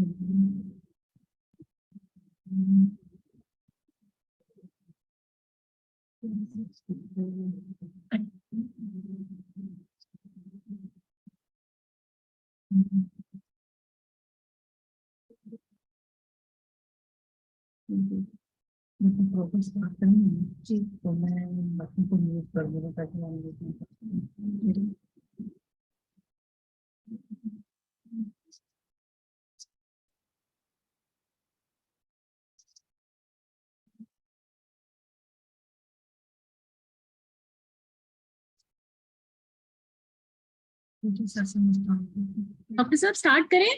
जी तो मैं बटन को यूज कर दूंगा ताकि हम देखें। डॉक्टर साहब स्टार्ट करें।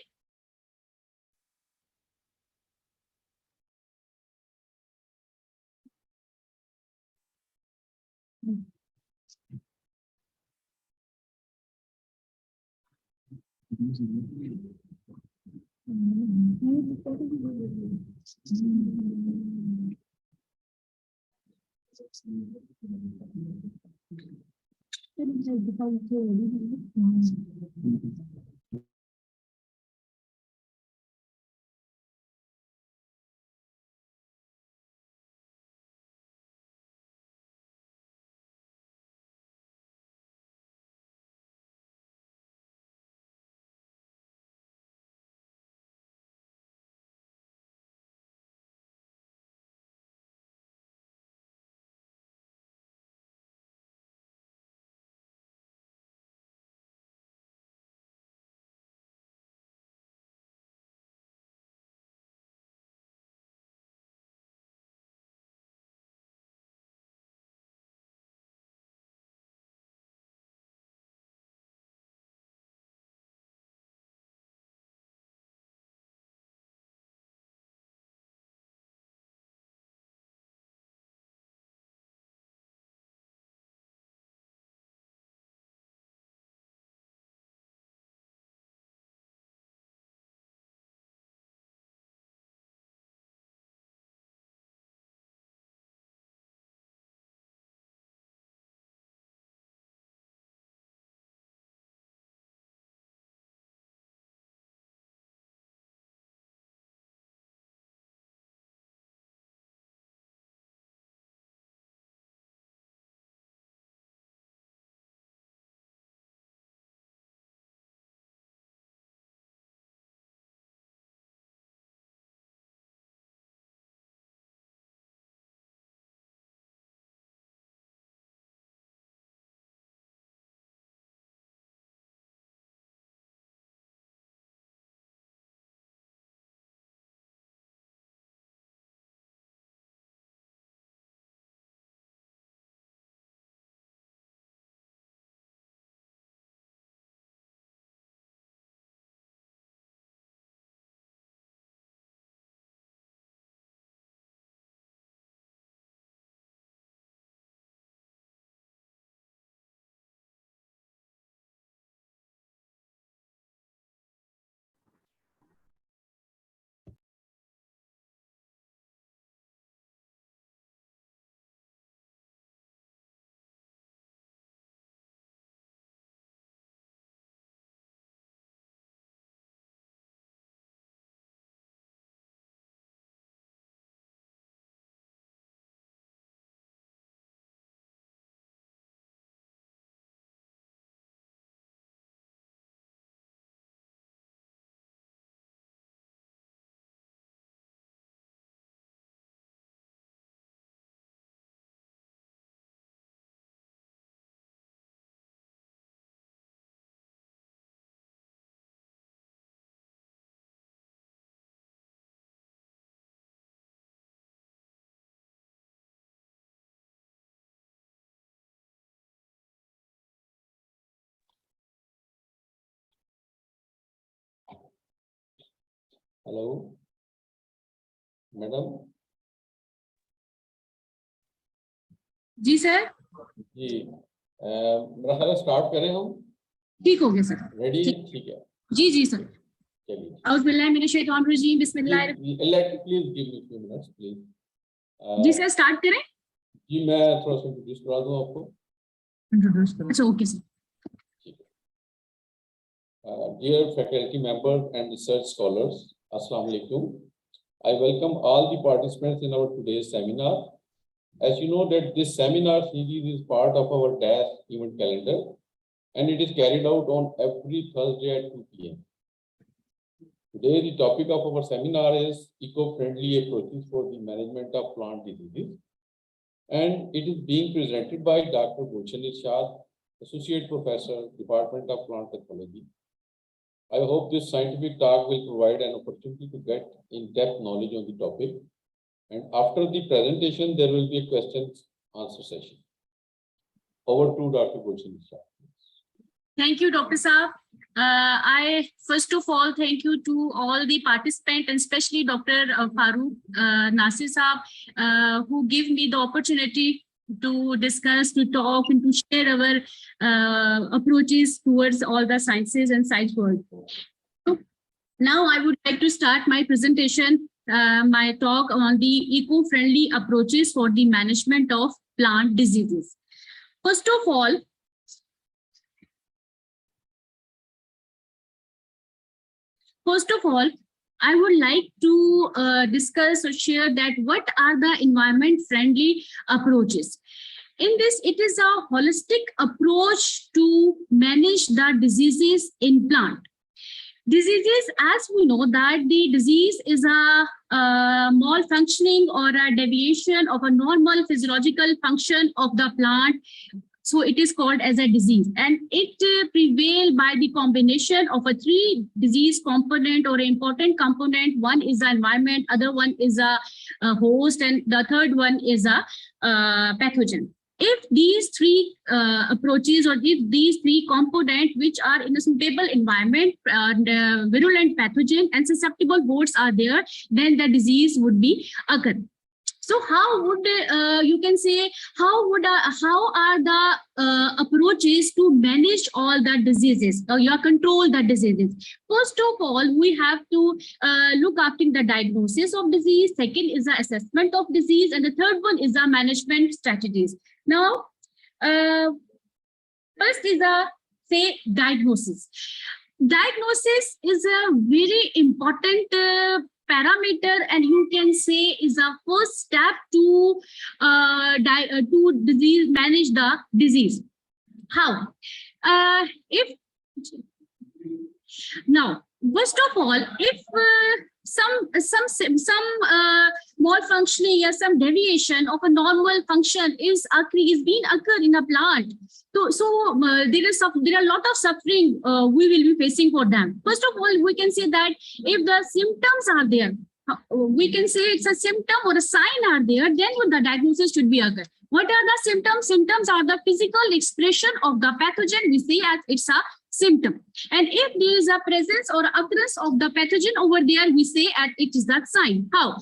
Hello madam. जी सर। जी मेरा ख्याल स्टार्ट करें हम। ठीक हो गया सर। रेडी? ठीक है। जी जी सर। चलिए। औज़ुबिल्लाहिमिनश्शैतानिर्रजीम बिस्मिल्लाह। Please give me few minutes please. जी सर स्टार्ट करें। जी मैं थोड़ा सा इंट्रोड्यूस करा दूं आपको। इंट्रोड्यूस करें। अच्छा okay sir. Dear faculty members and research scholars, Assalamu alaikum. I welcome all the participants in our today's seminar. As you know that this seminar series is part of our DAS event calendar and it is carried out on every Thursday at 2 p.m. Today, the topic of our seminar is eco-friendly approaches for the management of plant diseases. And it is being presented by Dr. Gulshan Irshad, Associate Professor, Department of Plant Pathology. I hope this scientific talk will provide an opportunity to get in-depth knowledge on the topic. And after the presentation, there will be a questions-answer session. Over to Dr. Gulshan Irshad. Thank you, Dr. Saab. I first of all thank you to all the participants and especially Dr. Farooq Nasir Saab, who give me the opportunity to discuss, to talk, and to share our approaches towards all the sciences and science world. So now I would like to start my presentation, my talk on the eco-friendly approaches for the management of plant diseases. First of all, I would like to discuss or share that what are the environment-friendly approaches. In this, it is a holistic approach to manage the diseases in plant. Diseases, as we know that the disease is a malfunctioning or a deviation of a normal physiological function of the plant. So it is called as a disease, and it prevails by the combination of a three disease component or important component. One is the environment, other one is a host, and the third one is a pathogen. If these three approaches or if these three components which are in a suitable environment and virulent pathogen and susceptible hosts are there, then the disease would be occur. So how would you can say how are the approaches to manage all the diseases or you control the diseases? First of all, we have to look after the diagnosis of disease. Second is the assessment of disease, and the third one is the management strategies. Now, first is say diagnosis. Diagnosis is a very important parameter, and you can say is a first step to disease manage the disease. How? Now, first of all, if some malfunctioning or some deviation of a normal function is being occurred in a plant, so there are a lot of suffering we will be facing for them. First of all, we can say that if the symptoms are there, we can say it's a symptom or a sign are there, then the diagnosis should be occurred. What are the symptoms? Symptoms are the physical expression of the pathogen. We say as it's a symptom. And if there is a presence or occurrence of the pathogen over there, we say as it is that sign. How?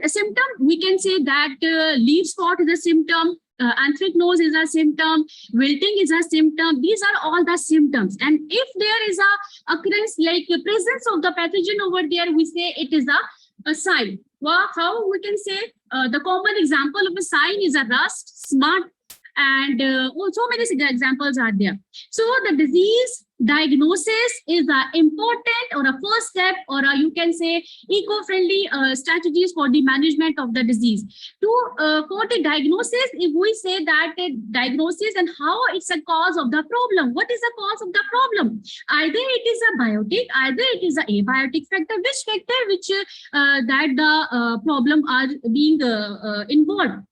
A symptom, we can say that leaf spot is a symptom, anthracnose is a symptom, wilting is a symptom. These are all the symptoms. And if there is a occurrence like the presence of the pathogen over there, we say it is a sign. Well, how we can say the common example of a sign is a rust, smut, and also many examples are there. So the disease diagnosis is important or a first step, or you can say eco-friendly strategies for the management of the disease. For the diagnosis, if we say that diagnosis and how it's a cause of the problem, what is the cause of the problem? Either it is a biotic, either it is a abiotic factor, which factor which that the problem are being involved,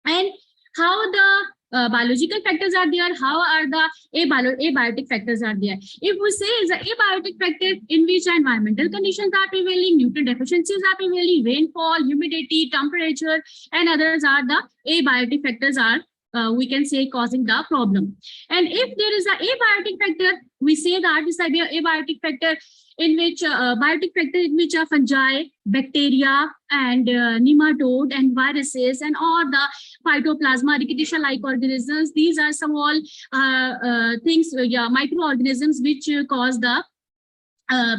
and how the biological factors are there, how are the abiotic factors are there. If we say is an abiotic factor in which environmental conditions are prevailing, nutrient deficiencies are prevailing, rainfall, humidity, temperature, and others are the abiotic factors are we can say causing the problem. And if there is an abiotic factor, we say that is a abiotic factor in which biotic factor in which are fungi, bacteria, and nematode and viruses and all the phytoplasma, rickettsial-like organisms. These are some all things, microorganisms which cause the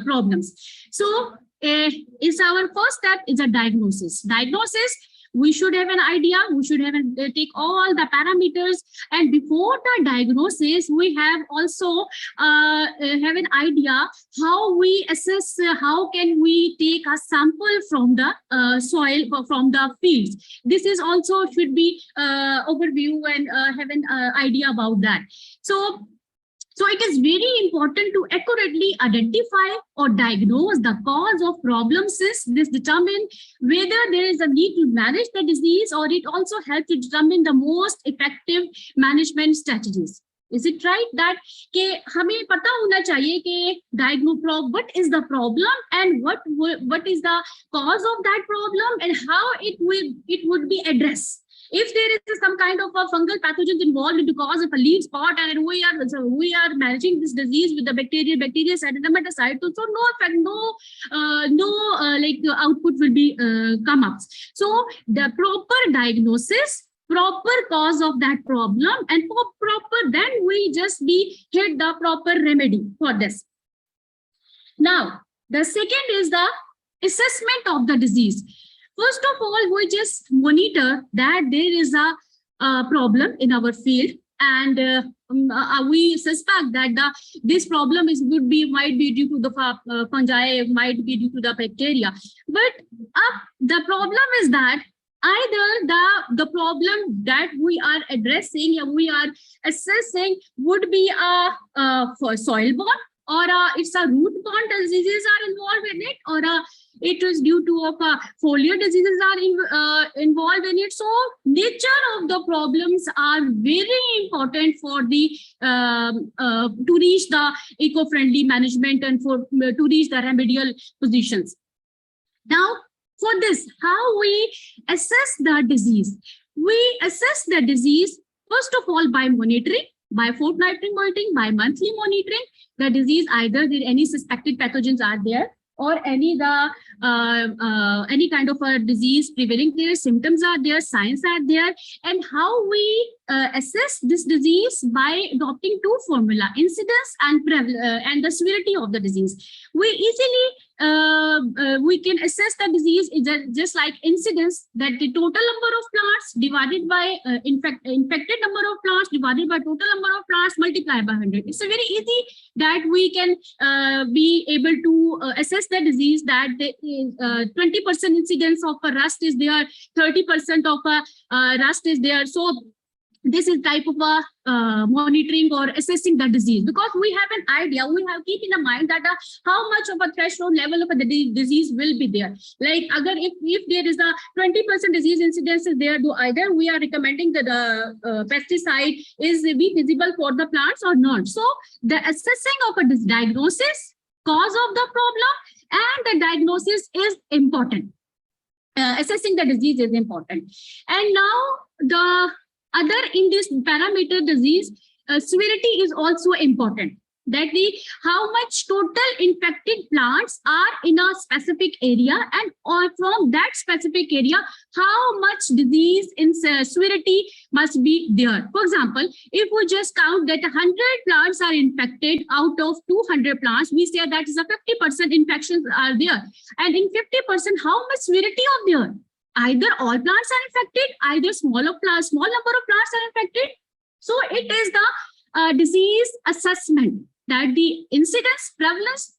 problems. So, is our first step is a diagnosis. Diagnosis, we should have an idea, we should have take all the parameters, and before the diagnosis, we have also have an idea how we assess, how can we take a sample from the soil, from the fields. This is also should be overview and have an idea about that. So it is very important to accurately identify or diagnose the cause of problems, since this determine whether there is a need to manage the disease, or it also helps to determine the most effective management strategies. Is it right that ke hame pata hona chahiye ke what is the problem and what is the cause of that problem and how it would be addressed. If there is some kind of a fungal pathogen involved in the cause of a leaf spot, and we are managing this disease with the bacteria side, so no effect, no output will be come up. So the proper diagnosis, proper cause of that problem, and for proper, then we just hit the proper remedy for this. Now, the second is the assessment of the disease. First of all, we just monitor that there is a problem in our field, and we suspect that this problem might be due to the fungi, might be due to the bacteria. But the problem is that either the problem that we are addressing and we are assessing would be for soil-borne, or it's a root-borne diseases are involved in it, or it is due to foliar diseases are involved in it. So nature of the problems are very important for the to reach the eco-friendly management and to reach the remedial positions. Now, for this, how we assess the disease? We assess the disease first of all by monitoring, by fortnightly monitoring, by monthly monitoring the disease, either there any suspected pathogens are there, or any kind of a disease prevailing there, symptoms are there, signs are there, and how we assess this disease by adopting two formula: incidence and the severity of the disease. We easily we can assess the disease just like incidence, that the total number of plants divided by infected number of plants divided by total number of plants multiplied by 100. It's a very easy that we can be able to assess the disease, that the 20% incidence of a rust is there, 30% of a rust is there. So this is type of a monitoring or assessing the disease, because we have an idea, we have keep in mind that how much of a threshold level of a disease will be there. Like if there is a 20% disease incidence is there, do either we are recommending that the pesticide is be feasible for the plants or not. So the assessing of a diagnosis, cause of the problem, and the diagnosis is important. Assessing the disease is important. And now the other in this parameter disease severity is also important, that how much total infected plants are in a specific area, and from that specific area how much disease in severity must be there. For example, if we just count that 100 plants are infected out of 200 plants, we say that is a 50% infections are there, and in 50% how much severity of there? Either all plants are infected, either small number of plants are infected. So it is the disease assessment, that the incidence, prevalence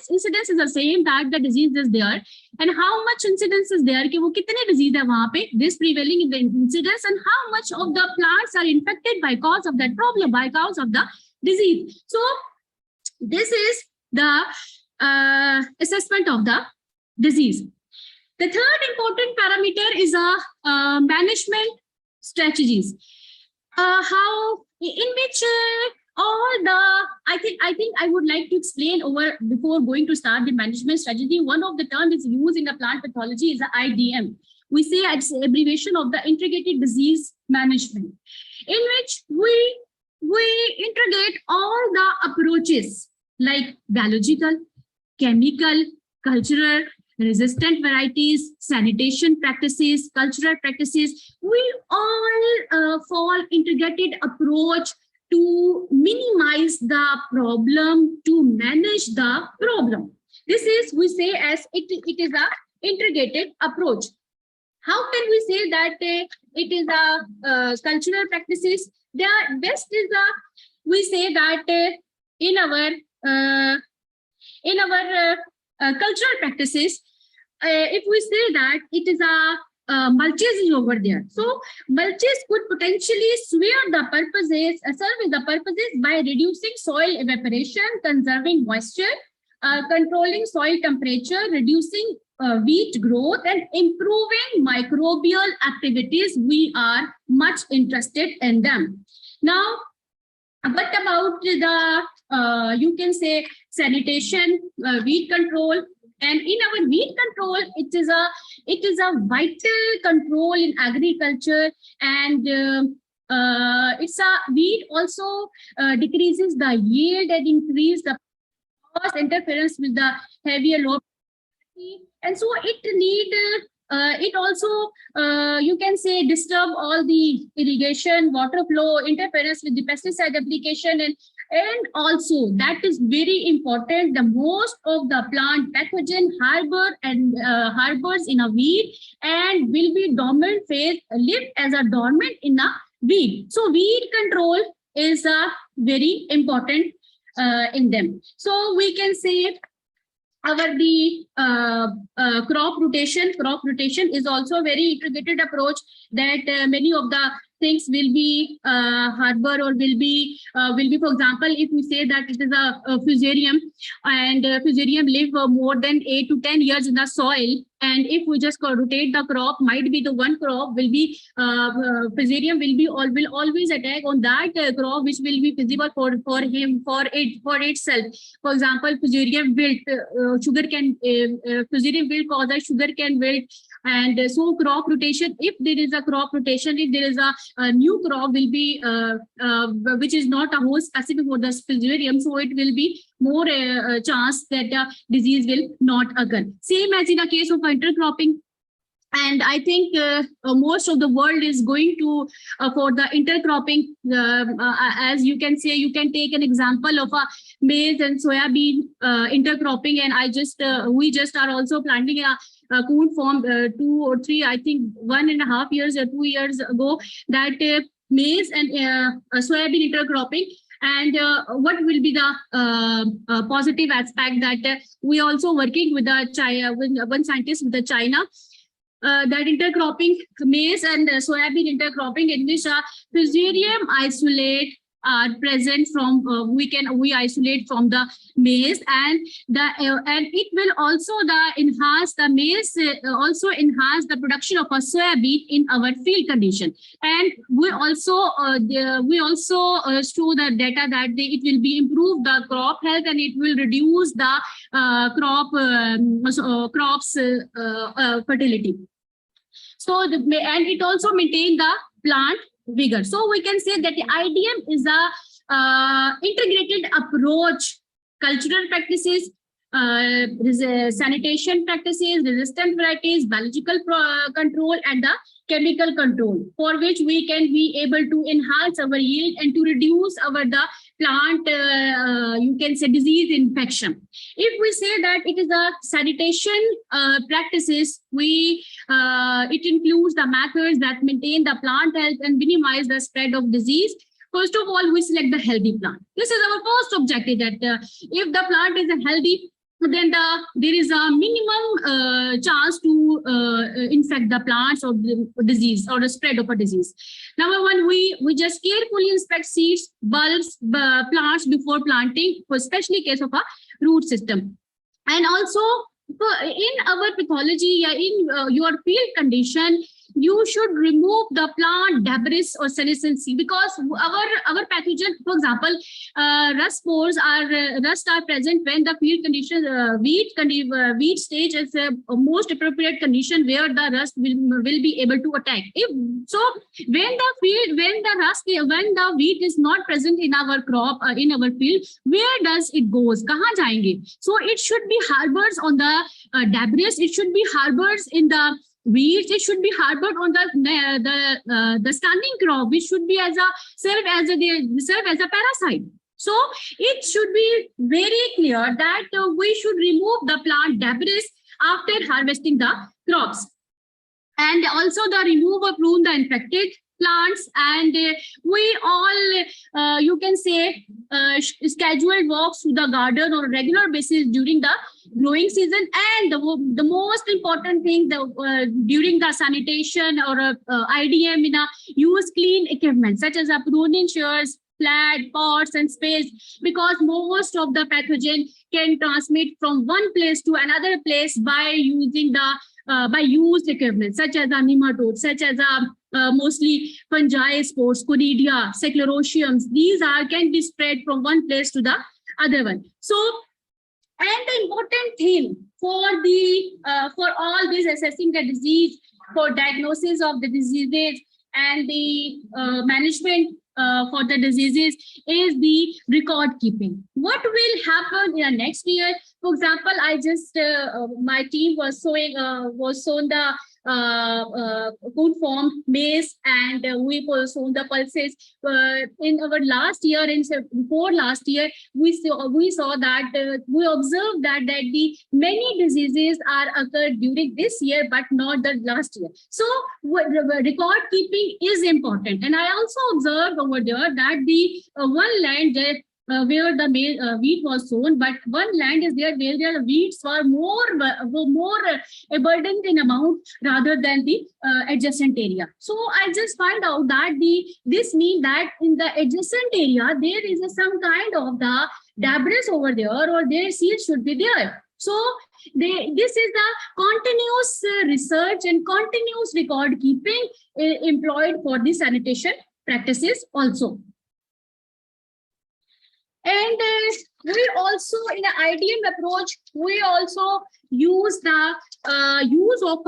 incidence is the same, that the disease is there, and how much incidence is there, कि वो कितने disease है वहाँ पे, this prevailing in the incidence, and how much of the plants are infected by cause of that problem, by cause of the disease. So this is the assessment of the disease. The third important parameter is management strategies. How in which all the I think I would like to explain over before going to start the management strategy. One of the terms is used in the plant pathology is the IDM. We say it's abbreviation of the integrated disease management, in which we integrate all the approaches like biological, chemical, cultural, resistant varieties, sanitation practices, cultural practices. We all fall integrated approach to minimize the problem, to manage the problem. This is, we say as it is a integrated approach. how can we say that it is a cultural practices? The best is we say that in our cultural practices, if we say that it is a mulches is over there. So mulches could potentially serve the purposes by reducing soil evaporation, conserving moisture, controlling soil temperature, reducing wheat growth, and improving microbial activities. We are much interested in them. Now, what about the you can say sanitation, weed control? And in our weed control, it is a vital control in agriculture, and it's a weed also decreases the yield and increase the cost interference with the heavier load, and so it need it also you can say disturb all the irrigation, water flow, interference with the pesticide application, and also that is very important. The most of the plant pathogen harbors in a weed and will be dormant phase, live as a dormant in a weed. So weed control is very important in them. So we can say crop rotation is also a very integrated approach, that many of the things will be harbor or will be for example, if we say that it is a fusarium, and fusarium live more than 8 to 10 years in the soil, and if we just rotate the crop, might be the one crop will be fusarium will always attack on that crop, which will be visible for itself. For example, fusarium wilt, fusarium will cause a sugarcane wilt. And so crop rotation, if there is a crop rotation, if there is a new crop will be which is not a whole specific for the fusarium, so it will be more chance that disease will not occur. Same as in a case of intercropping. And I think most of the world is going to for the intercropping. As you can say, you can take an example of a maize and soybean intercropping, and we just are also planting a coon form 2 or 3, I think 1.5 years or 2 years ago, that maize and soybean intercropping. And what will be the positive aspect, that we also working with one scientist with the China, that intercropping maize and soybean intercropping, in which fusarium isolate are present from we isolate from the maize, and it will also enhance the maize, also enhance the production of a soybean in our field condition. And we also show the data that it will be improve the crop health, and it will reduce the crops fertility. So and it also maintain the plant vigor. So we can say that the IDM is a integrated approach, cultural practices, sanitation practices, resistant varieties, biological control, and the chemical control, for which we can be able to enhance our yield and to reduce the plant you can say disease infection. If we say that it is a sanitation practices, it includes the methods that maintain the plant health and minimize the spread of disease. First of all, we select the healthy plant. This is our first objective, that if the plant is healthy, then there is a minimum chance to infect the plants or the disease or the spread of a disease. Number one, we just carefully inspect seeds, bulbs, plants before planting, especially case of a root system. And also in our pathology, in your field condition, you should remove the plant debris or senescence, because our pathogen, for example, rust are present when the field condition wheat stage is a most appropriate condition where the rust will be able to attack. When the wheat is not present in our crop in our field, where does it goes? Kahan jayenge? So it should be harbors on the debris. It should be harbors in the weeds. It should be harbored on the standing crop, which should be serve as a parasite. So it should be very clear that we should remove the plant debris after harvesting the crops. And also the remove or prune the infected plants. And we all, you can say, scheduled walks to the garden on a regular basis during the growing season. And the most important thing, during the sanitation or IDM, use clean equipment such as pruning shears, flat pots and space, because most of the pathogen can transmit from one place to another place by using the by used equipment such as nematodes, such as mostly fungi spores, conidia, sclerotiums. These can be spread from one place to the other one. So, and the important thing for the for all this assessing the disease, for diagnosis of the diseases and the management for the diseases is the record keeping. What will happen in the next year? For example, I just my team was shown the good form maize, and we were shown the pulses. In our last year, before last year, we saw that we observed that the many diseases are occurred during this year, but not the last year. So record keeping is important, and I also observed over there that the one land that where the wheat was sown, but one land is there where the wheats were more abundant in amount rather than the adjacent area. So I just find out that this means that in the adjacent area there is some kind of the debris over there, or their seed should be there. So this is the continuous research and continuous record keeping employed for the sanitation practices also. And we also, in the IDM approach, we also use the use of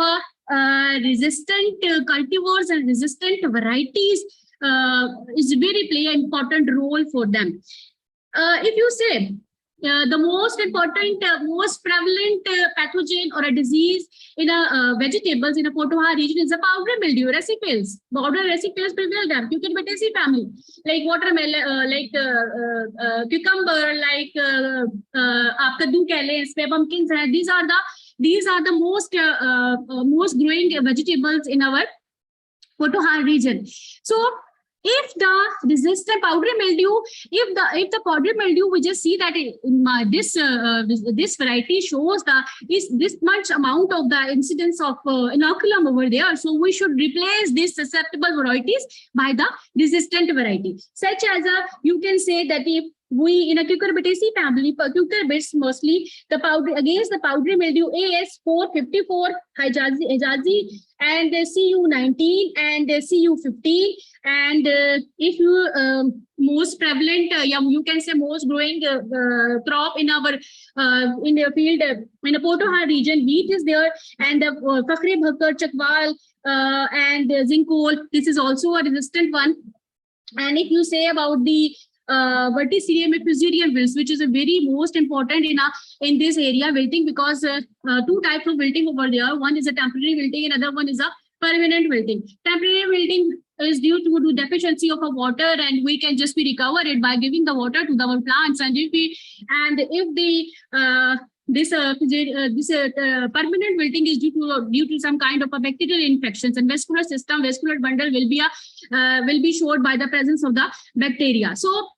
resistant cultivars and resistant varieties is very play an important role for them. If you say the most important, most prevalent pathogen or a disease in a vegetables in a Potoha region is a powdery mildew, recipes. Powdery recipes prevail them. Cucurbitaceae family, like watermelon, like cucumber, like aap kaddu keh le, ispe pumpkins hai. These are the most growing vegetables in our Potoha region. So if the resistant powdery mildew, if the powdery mildew, we just see that in this variety shows this much amount of the incidence of inoculum over there. So we should replace these susceptible varieties by the resistant variety, such as you can say that if we in a cucurbitaceae family, cucurbits mostly, the powder against the powdery mildew AS454 Hijazi and CU19 and CU15, and if you most prevalent, you can say most growing crop in our in the field in the Potoha region, wheat is there, and the Fakhri Bhakkar, Chakwal and Zincol, this is also a resistant one. And if you say about the Verticillium fusarium wilts, which is a very most important in this area wilting, because two types of wilting over there. One is a temporary wilting, and other one is a permanent wilting. Temporary wilting is due to the deficiency of a water, and we can just be recover it by giving the water to our plants. And if this permanent wilting is due to some kind of a bacterial infections, and vascular bundle will be showed by the presence of the bacteria. So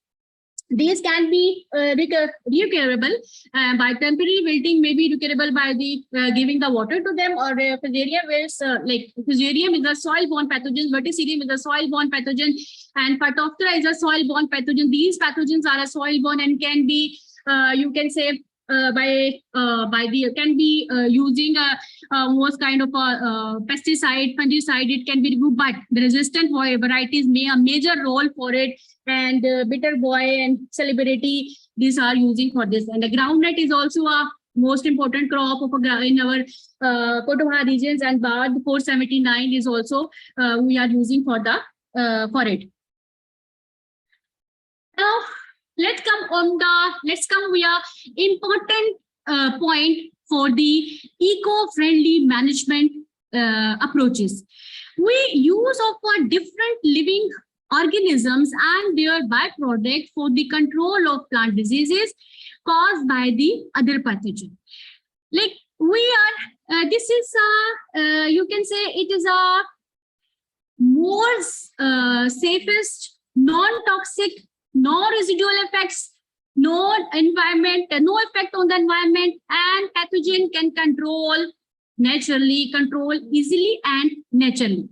these can be recuperable by temporary wilting, may be recuperable by the giving the water to them, or fusarium wilts, like fusarium is a soil-borne pathogen, verticillium is a soil-borne pathogen, and Phytophthora is a soil-borne pathogen. These pathogens are a soil-borne and can be, you can say, can be using most kind of pesticide, fungicide. It can be removed, but the resistant varieties may a major role for it, and bitter boy and celebrity, these are using for this. And the groundnut is also a most important crop of in our Potoha regions, and Bard 479 is also we are using for it. Now let's come via important point for the eco-friendly management approaches. We use of different living organisms and their byproduct for the control of plant diseases caused by the other pathogen. Like we this is you can say it is a more safest, non-toxic, no residual effects, no environment, no effect on the environment, and pathogen can control easily and naturally.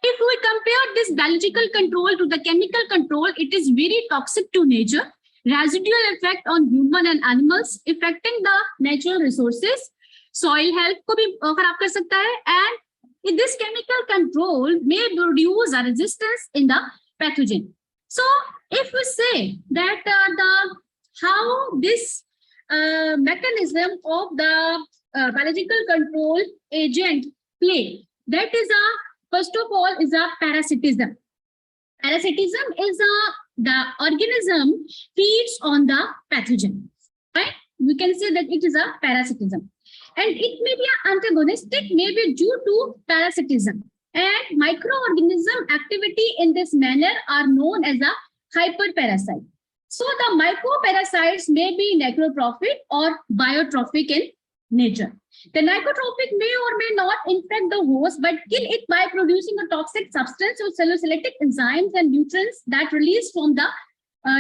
If we compare this biological control to the chemical control, it is very toxic to nature, residual effect on human and animals, affecting the natural resources, soil health को भी खराब कर सकता है, and this chemical control may produce a resistance in the pathogen. So if we say that how this mechanism of the biological control agent play, that is first of all is a parasitism. Parasitism is the organism feeds on the pathogen, right? We can say that it is a parasitism, and it may be antagonistic, may be due to parasitism. And microorganism activity in this manner are known as a hyperparasite. So the microparasites may be necrotrophic or biotrophic in nature. The necrotrophic may or may not infect the host, but kill it by producing a toxic substance or salicylic enzymes and nutrients that release from the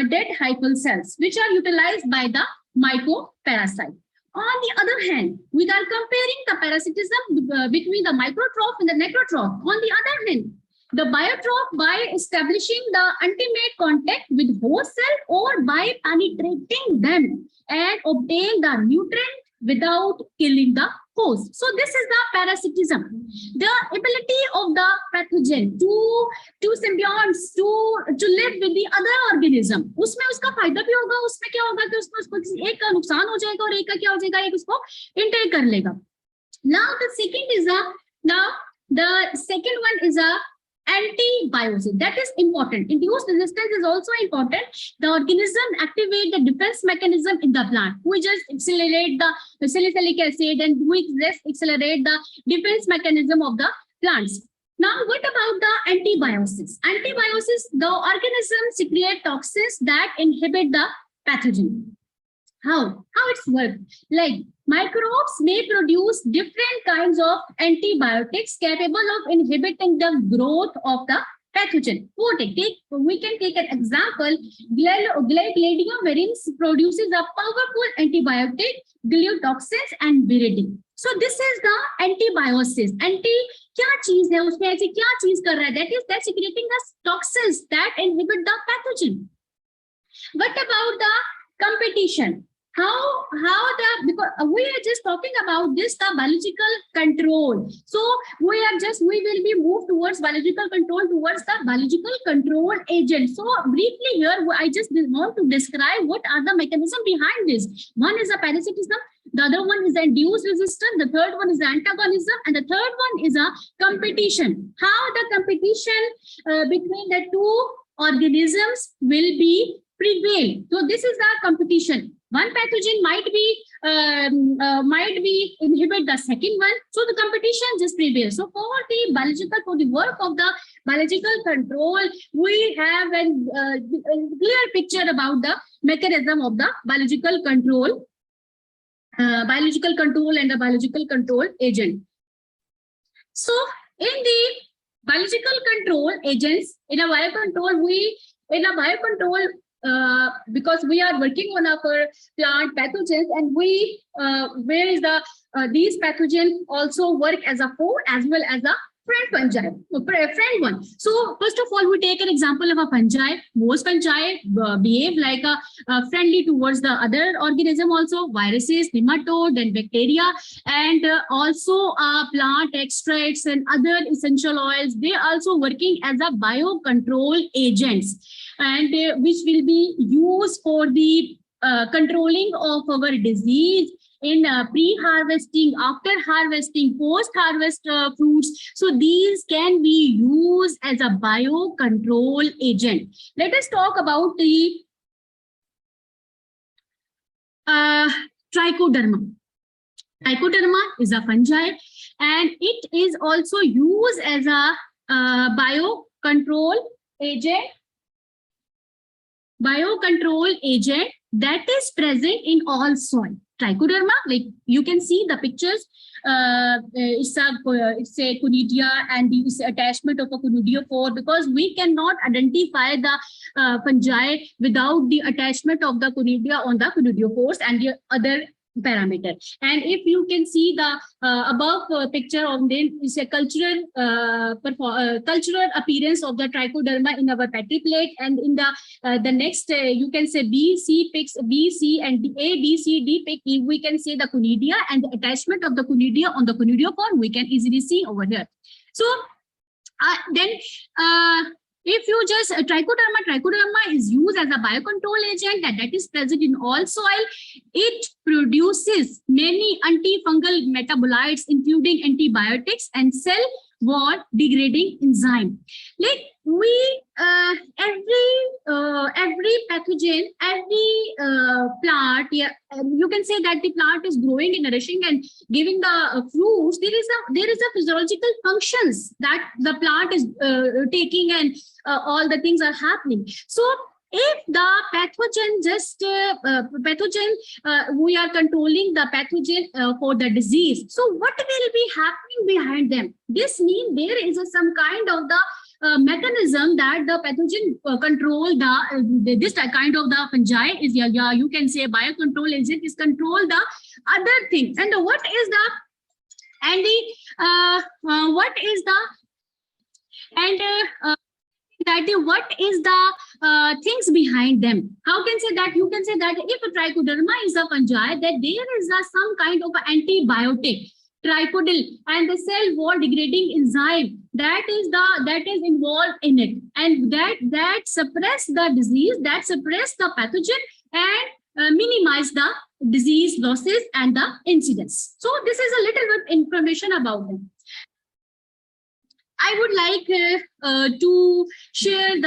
dead hyphal cells, which are utilized by the mycoparasite. On the other hand, we are comparing the parasitism between the microtroph and the necrotroph. On the other hand, the biotroph by establishing the intimate contact with host cell or by penetrating them and obtain the nutrient without killing the host. So this is the parasitism. The ability of the pathogen to symbionts to live with the other organism. उसमें उसका फायदा भी होगा, उसमें क्या होगा कि उसको एक का नुकसान हो जाएगा और एक का क्या हो जाएगा, एक उसको इंटेक कर लेगा. Now the second one is a antibiosis. That is important. Induced resistance is also important. The organism activate the defense mechanism in the plant. We just accelerate the salicylic acid and we just accelerate the defense mechanism of the plants. Now, what about the antibiosis? Antibiosis, the organism secrete toxins that inhibit the pathogen. How it's work? Like microbes may produce different kinds of antibiotics capable of inhibiting the growth of the pathogen. We can take an example. Gladiolum varins produces a powerful antibiotic, gliotoxins and viridin. So this is the antibiosis. क्या चीज है उसमें, ऐसी क्या चीज कर रहा है? That is that secreting the toxins that inhibit the pathogen. What about the competition? Because we are just talking about this, the biological control. So we will be moved towards biological control, towards the biological control agent. So briefly here, I just want to describe what are the mechanisms behind this. One is a parasitism, the other one is induced resistance, the third one is antagonism, and the third one is a competition. How the competition between the two organisms will be prevail. So this is the competition. One pathogen might be inhibit the second one, so the competition just prevails. So for the work of the biological control, we have a clear picture about the mechanism of the biological control and the biological control agent. So in the biological control agents, in a biocontrol, because we are working on our plant pathogens, and these pathogens also work as a foe as well as a friend one. So first of all, we take an example of a fungi. Most fungi behave like a friendly towards the other organism also, viruses, nematode, and bacteria, and also plant extracts and other essential oils. They are also working as a biocontrol agents, and which will be used for the controlling of our disease in pre-harvesting, after harvesting, post-harvest fruits. So these can be used as a biocontrol agent. Let us talk about the trichoderma. Trichoderma is a fungi, and it is also used as a biocontrol agent biocontrol agent that is present in all soil. Trichoderma, like you can see the pictures, it's a conidia and the attachment of a conidiophore, because we cannot identify the fungi without the attachment of the conidia on the conidiophores and the other parameter. And if you can see the above picture of them is a cultural appearance of the trichoderma in our petri plate, and in the next you can say B, C pics, B, C and A, B, C, D pic, we can see the conidia and the attachment of the conidia on the conidiophore we can easily see over here. So then if you just trichoderma is used as a biocontrol agent and that is present in all soil. It produces many antifungal metabolites, including antibiotics and cell wall degrading enzyme. Like we every pathogen, every plant, yeah, you can say that the plant is growing and nourishing and giving the fruits. There is a physiological functions that the plant is taking, and all the things are happening. So if the pathogen we are controlling the pathogen for the disease, so what will be happening behind them? This means there is some kind of the mechanism that the pathogen control this kind of the fungi is, yeah, you can say biocontrol agent is control the other things. And what is what is the things behind them? How can say that? You can say that if a trichoderma is a fungi, that there is some kind of antibiotic, trichodil, and the cell wall degrading enzyme that is involved in it, and that suppress the disease, that suppress the pathogen, and minimize the disease losses and the incidence. So this is a little bit information about them. I would like to share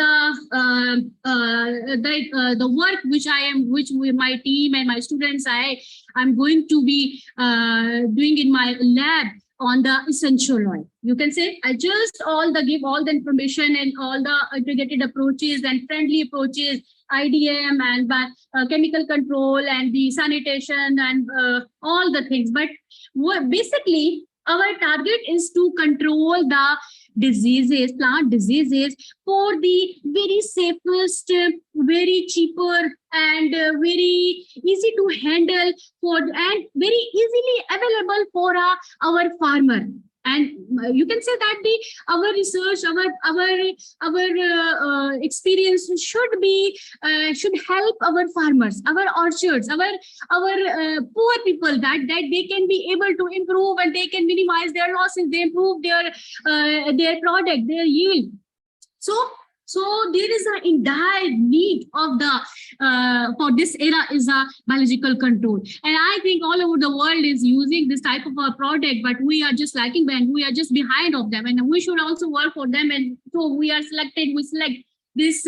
the work which my team and my students I'm going to be doing in my lab on the essential oil. You can say I just give all the information and all the integrated approaches and friendly approaches, IDM and chemical control and the sanitation and all the things. But basically our target is to control the diseases, plant diseases, for the very safest, very cheaper, and very easy to handle and very easily available for our farmer. And you can say that our research, our experience should help our farmers, our orchards, our poor people, that they can be able to improve and they can minimize their losses, they improve their product, their yield. So there is in dire need of for this era is a biological control, and I think all over the world is using this type of a product, but we are just lacking behind, we are just behind of them, and we should also work for them. And so we select this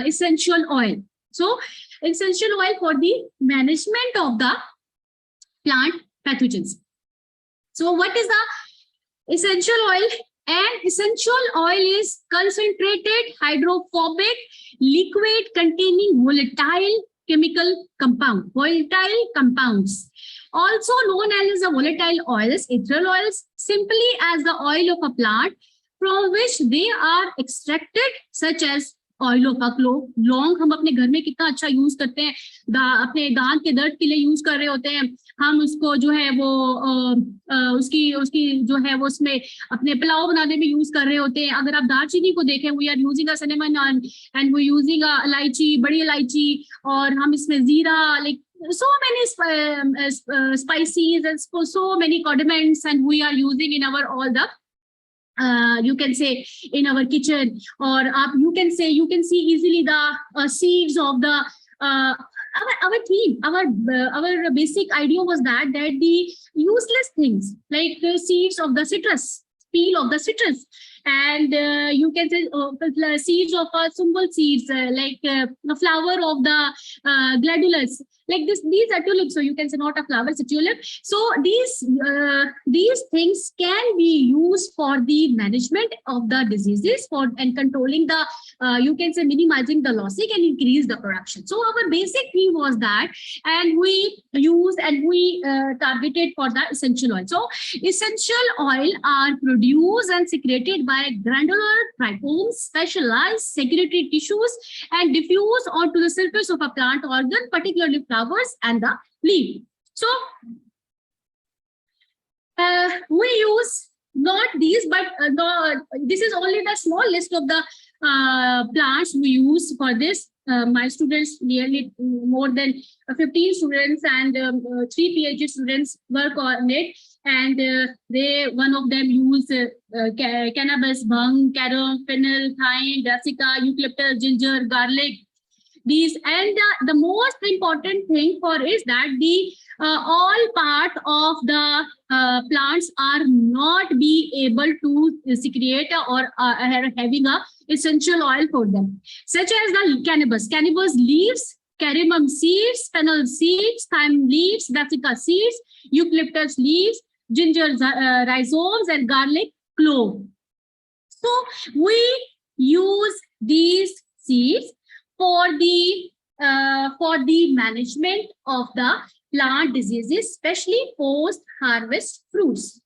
essential oil. So essential oil for the management of the plant pathogens. So what is the essential oil? And essential oil is concentrated hydrophobic liquid containing volatile chemical compounds, also known as the volatile oils, ethereal oils, simply as the oil of a plant from which they are extracted, such as oil of clove. लौंग हम अपने घर में कितना अच्छा use करते हैं, अपने दांत के दर्द के लिए यूज कर रहे होते हैं हम उसको, जो है वो उसकी जो है वो उसमें अपने पुलाव बनाने में यूज कर रहे होते हैं. अगर आप दालचीनी को देखें, we are using a cinnamon and we using a elaichi, बड़ी इलायची, और हम इसमें जीरा, like so many spices and so many condiments, and we are using in our all the you can say in our kitchen, or you can see easily the seeds of the our theme, our basic idea was that the useless things like the seeds of the citrus, peel of the citrus, and you can say seeds of sumbul seeds, like the flower of the gladulus, like this. These are tulips, so you can say not a flower, it's a tulip. So these things can be used for the management of the diseases for and controlling the you can say minimizing the lossing and increase the production. So our basic theme was that, and we used and we targeted for the essential oil. So essential oil are produced and secreted by granular trichomes, specialized secretory tissues, and diffuse onto the surface of a plant organ, particularly flowers and the leaf. So we use not these, but this is only the small list of the plants we use for this. My students, nearly more than 15 students and 3 PhD students work on it, and one of them use cannabis, bhang, carom, fennel, thyme, brassica, eucalyptus, ginger, garlic. These, and the most important thing for is that the all part of the plants are not be able to secrete or having a essential oil for them, such as the cannabis leaves, carimum seeds, fennel seeds, thyme leaves, brassica seeds, eucalyptus leaves, ginger rhizomes, and garlic clove. So we use these seeds for the management of the plant diseases, especially post-harvest fruits.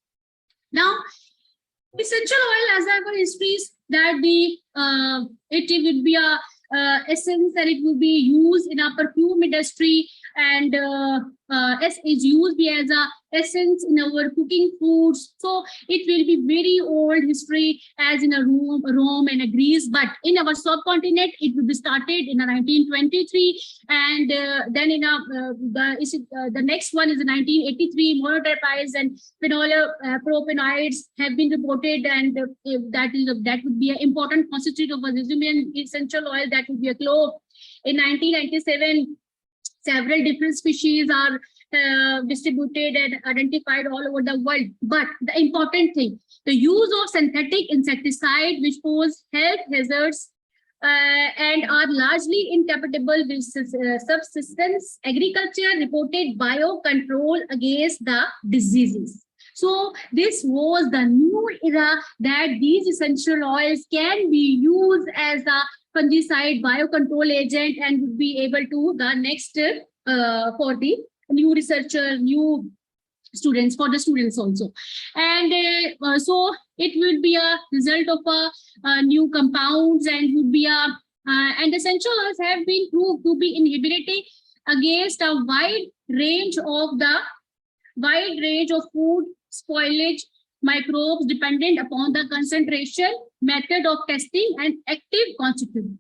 Now, essential oil, as our history is that it would be a essence, and it would be used in a perfume industry, and is used as a essence in our cooking foods. So it will be very old history as in a Rome and a Greece, but in our subcontinent it will be started in 1923, and then in the next one is 1983. Monoterpides and phenolpropanoids have been reported, and that would be an important constituent of a resume essential oil. That would be a clove. In 1997, several different species are distributed and identified all over the world. But the important thing, the use of synthetic insecticide which pose health hazards and are largely incompatible with subsistence agriculture, reported biocontrol against the diseases. So this was the new era that these essential oils can be used as a fungicide biocontrol agent, and would be able to the next for the new researcher, new students, for the students also. And so it will be a result of new compounds, and would be a and essential oils have been proved to be inhibiting against a wide range of food spoilage microbes, dependent upon the concentration, method of testing, and active constituent.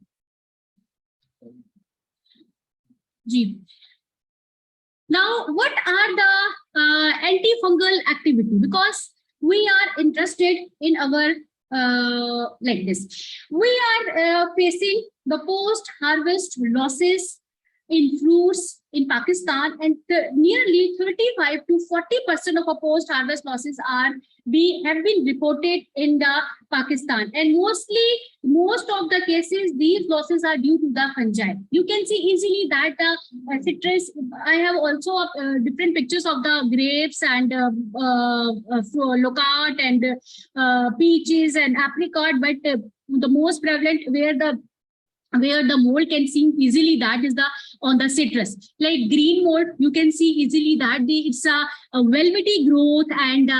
Now, what are the antifungal activity? Because we are interested in our like this. We are facing the post-harvest losses in fruits in Pakistan, and nearly 35 to 40% of our post-harvest losses have been reported in the Pakistan, and most of the cases these losses are due to the fungi. You can see easily that the citrus. I have also different pictures of the grapes and locust and peaches and apricot, but the most prevalent where the mold can see easily, that is on the citrus. Like green mold, you can see easily that it's a velvety growth and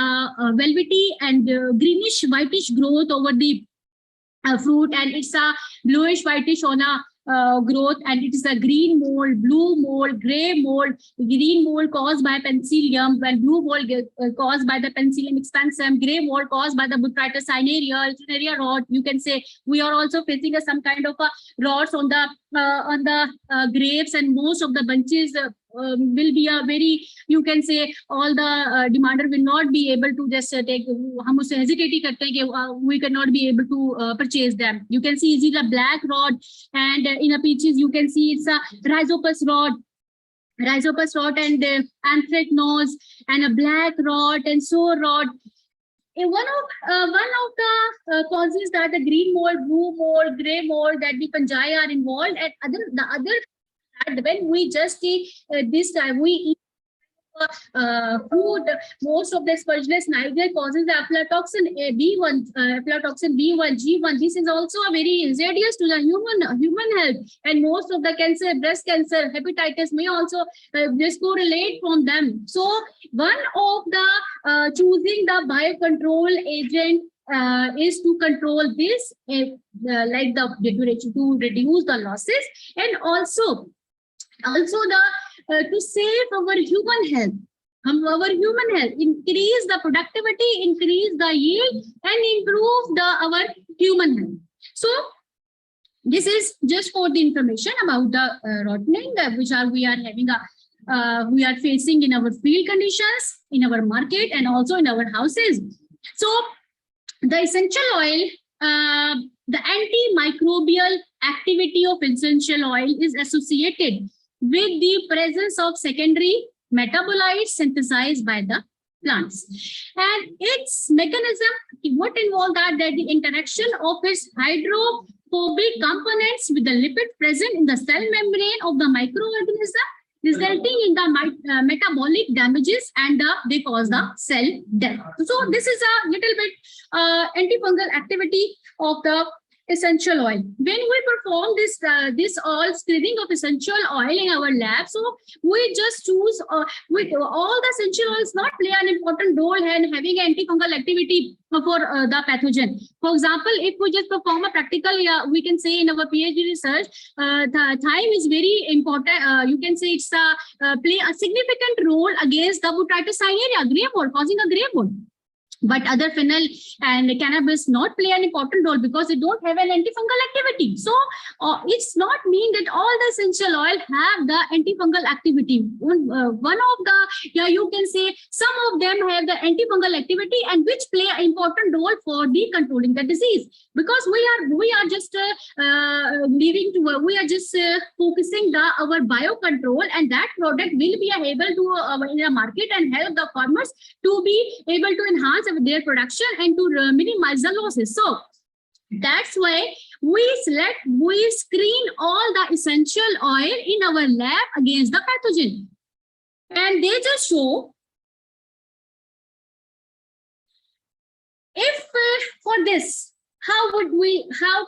velvety and greenish whitish growth over the fruit, and it's a bluish whitish on a growth, and it is a green mold, blue mold, gray mold. Green mold caused by Penicillium, and blue mold caused by the Penicillium expansum, gray mold caused by the Botrytis cinerea rot. You can say we are also facing some kind of rots on the grapes, and most of the bunches will be a very, you can say, all the demander will not be able to just take, hum usse hesitate hi karte hain ki we cannot be able to purchase them. You can see easily the black rod, and in a peaches you can see it's a rhizopus rod, and anthracnose, and a black rod and sour rod. one of the causes that the green mold, blue mold, gray mold, that the fungi are involved, and the other, when we just this time we eat food, most of the spurgeless niger causes the aflatoxin B1, aflatoxin B1, G1. This is also a very insidious to the human health, and most of the cancer, breast cancer, hepatitis may also just correlate from them. So one of the choosing the biocontrol agent is to control this, like to reduce the losses, and also the to save our human health. Increase the productivity, increase the yield, and improve our human health. So this is just for the information about the rotting, which we are having we are facing in our field conditions, in our market, and also in our houses. So the essential oil, the antimicrobial activity of essential oil is associated with the presence of secondary metabolites synthesized by the plants. And its mechanism would involve that the interaction of its hydrophobic components with the lipid present in the cell membrane of the microorganism, resulting in the metabolic damages, and they cause the cell death. So this is a little bit antifungal activity of the essential oil. When we perform this all screening of essential oil in our lab, so we just choose with all the essential oils not play an important role in having antifungal activity for the pathogen. For example, if we just perform a practical, we can say in our PhD research, the thyme is very important. You can say it's play a significant role against the botrytis cinerea, gray mold, causing a gray mold. But other phenol and cannabis not play an important role because they don't have an antifungal activity. So it's not mean that all the essential oil have the antifungal activity. One of the, you can say some of them have the antifungal activity, and which play an important role for the controlling the disease. Because we are just focusing our biocontrol, and that product will be able to in the market and help the farmers to be able to enhance their production and to minimize the losses. So that's why we screen all the essential oil in our lab against the pathogen, and they just show if for this, how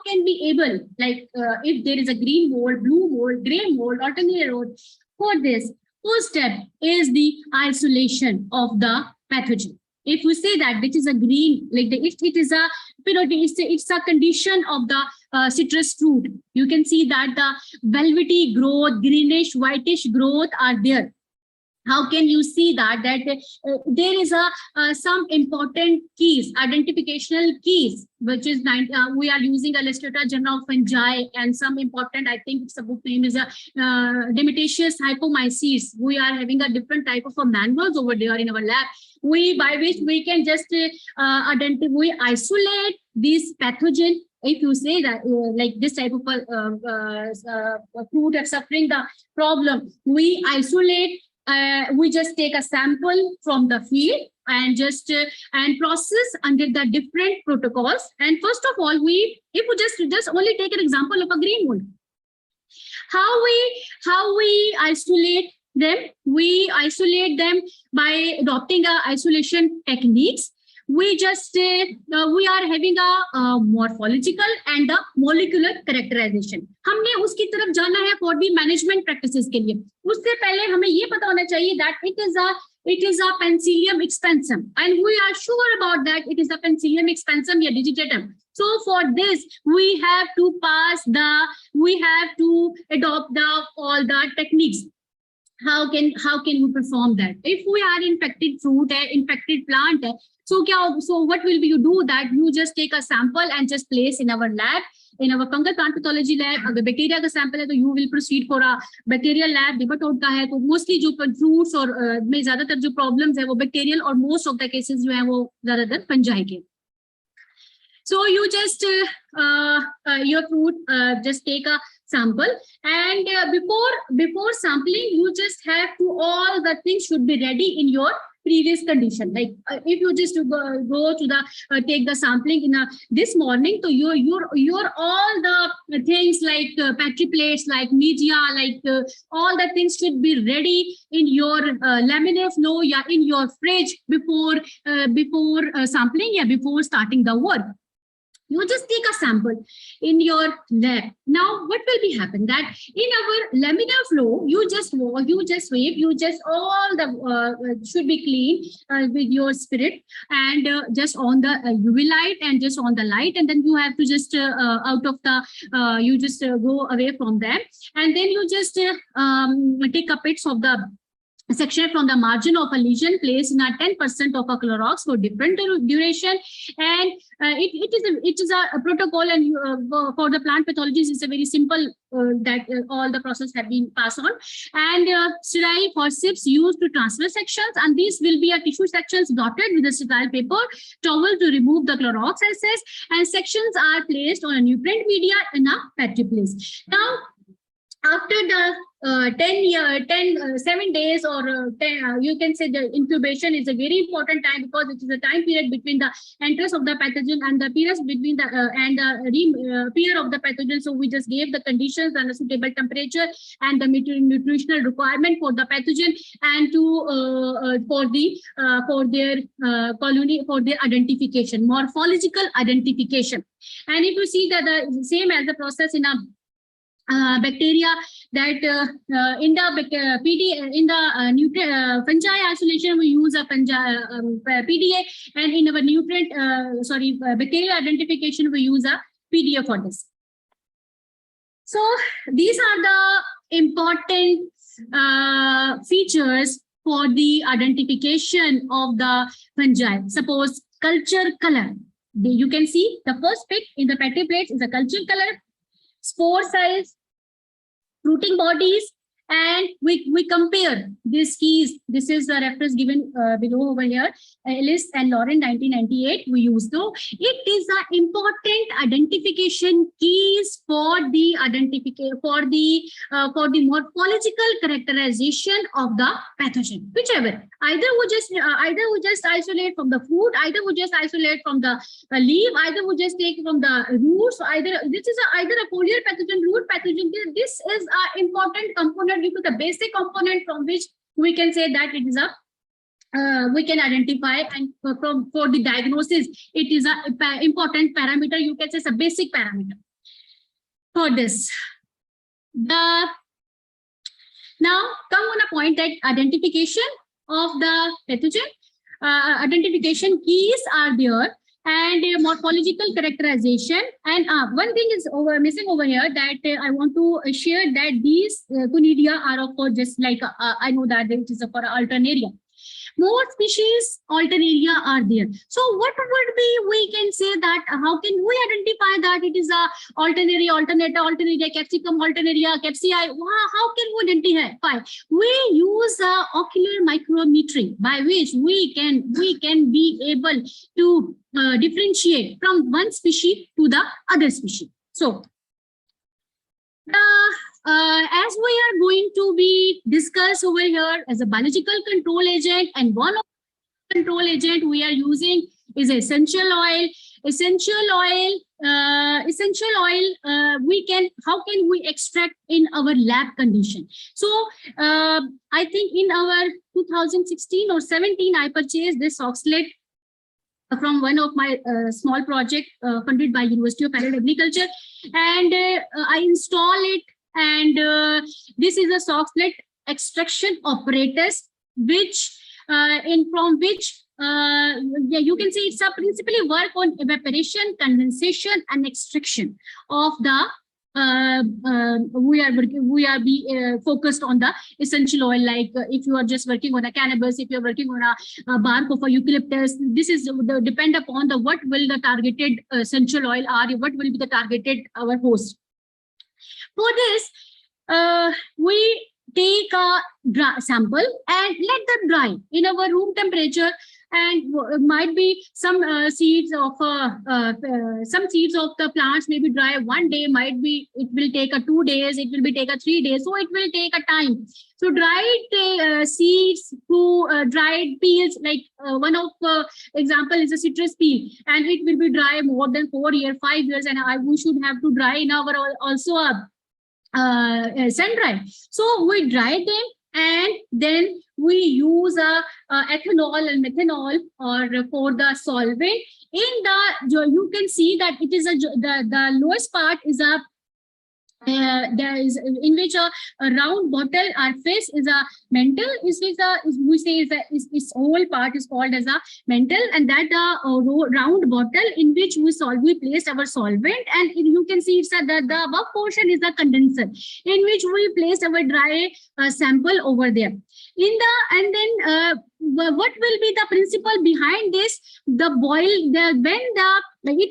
can we able, like if there is a green mold, blue mold, gray mold, alternate mold. For this, first step is the isolation of the pathogen. If we say that which is a green, like it is a, it's a condition of the citrus fruit. You can see that the velvety growth, greenish, whitish growth are there. How can you see that there is some important keys, identificational keys, which is we are using a Literature Journal of Fungi, and some important, I think it's a book name is Dimetaceous hypomycetes. We are having a different type of manuals over there in our lab, by which we can just identify, isolate these pathogen. If you say that like this type of fruit are suffering the problem, we isolate. We just take a sample from the field and just and process under the different protocols. And first of all, if we just only take an example of a green mold, how we isolate them? We isolate them by adopting isolation techniques. We just we are having a morphological and a molecular characterization. हमने उसकी तरफ जाना है for the management practices के लिए. उससे पहले हमें ये पता होना चाहिए that it is a Penicillium expansum, and we are sure about that it is a Penicillium expansum या digitatum. So for this, we have to adopt all the techniques. How can we perform that? If we are infected fruit, infected plant, so what will you do? That you just take a sample and just place in our lab, in our fungal plant pathology lab. अगर bacteria का sample है तो you will proceed for a bacterial lab. Nematode का है तो mostly जो fruits और में ज़्यादातर जो problems है वो bacterial, और most of the cases जो है वो ज़्यादातर fungi के. So you just your fruit just take a sample, and before sampling, you just have to, all the things should be ready in your previous condition. Like if you just go to the take the sampling in this morning, so your all the things like petri plates, like media, like all the things should be ready in your laminar flow, yeah, in your fridge before sampling, yeah, before starting the work. You just take a sample in your lab. Now, what will be happen that in our laminar flow, you just sweep, you just all the should be clean with your spirit and just on the UV light and just on the light, and then you have to just out of the you just go away from them, and then you just take a bits of the section from the margin of a lesion placed in a 10% of a Clorox for different duration, and it is a protocol, and for the plant pathologies it's a very simple that all the process have been passed on, and sterile forceps used to transfer sections, and these will be a tissue sections dotted with a sterile paper towel to remove the Clorox excess, and sections are placed on a nutrient media in a petri place. Now, after the 7 days or 10, you can say the incubation is a very important time, because it is a time period between the entrance of the pathogen and the periods between the period of the pathogen. So we just gave the conditions and a suitable temperature and the nutritional requirement for the pathogen, and to for their colony, for their identification, morphological identification. And if you see that the same as the process in a bacteria, that in the fungi isolation we use a PDA, and in our nutrient bacterial identification we use a PDA for this. So these are the important features for the identification of the fungi. Suppose culture color. You can see the first pic in the petri plates is a culture color, spore size, fruiting bodies, and we compare these keys. This is the reference given below over here, Ellis and Lauren, 1998. We use though. It is an important identification keys for the morphological characterization of the pathogen. Whichever, either we just isolate from the fruit, either we just isolate from the leaf, either we just take from the roots. Either this is either a foliar pathogen, root pathogen. This is an important component due to the basic component from which we can say that it is a we can identify, and for the diagnosis it is a important parameter. You can say it's a basic parameter for this. Now come on a point that identification of the pathogen, identification keys are there, and morphological characterization. And one thing is missing over here, that I want to share that these conidia are of course just like I know that it is for alternaria. More species alternaria are there. So what would be, we can say that how can we identify that it is a alternaria, alternaria, capsicum, alternaria, capsii? How can we identify? We use ocular micrometry, by which we can be able to differentiate from one species to the other species. So as we are going to be discussed over here as a biological control agent, and one of the control agent we are using is essential oil. How can we extract in our lab condition? So I think in our 2016 or 17 I purchased this oxalate from one of my small project funded by University of Agriculture, and I install it. And this is a oxalate extraction apparatus, which from which you can see it's a principally work on evaporation, condensation, and extraction of the we are focused on the essential oil. Like if you are just working on a cannabis, if you're working on a bark of a eucalyptus, this is depend upon the what will the targeted essential oil are, what will be the targeted our host. For this, we take a sample and let them dry in our room temperature and might be some seeds of the plants may be dry one day, might be it will take 2 days, it will be take 3 days, so it will take a time. So dried seeds to dried peels, like one of example is a citrus peel, and it will be dry more than 4 years, 5 years, and we should have to dry in our also sun dry. So we dry them, and then we use ethanol and methanol or for the solvent. In the you can see that it is the lowest part is a there is in which a round bottle or face is a mantle, we say its whole part is called as a mantle, and that round bottle in which we place our solvent, and you can see it's the above portion is the condenser in which we place our dry sample over there. What will be the principle behind this? It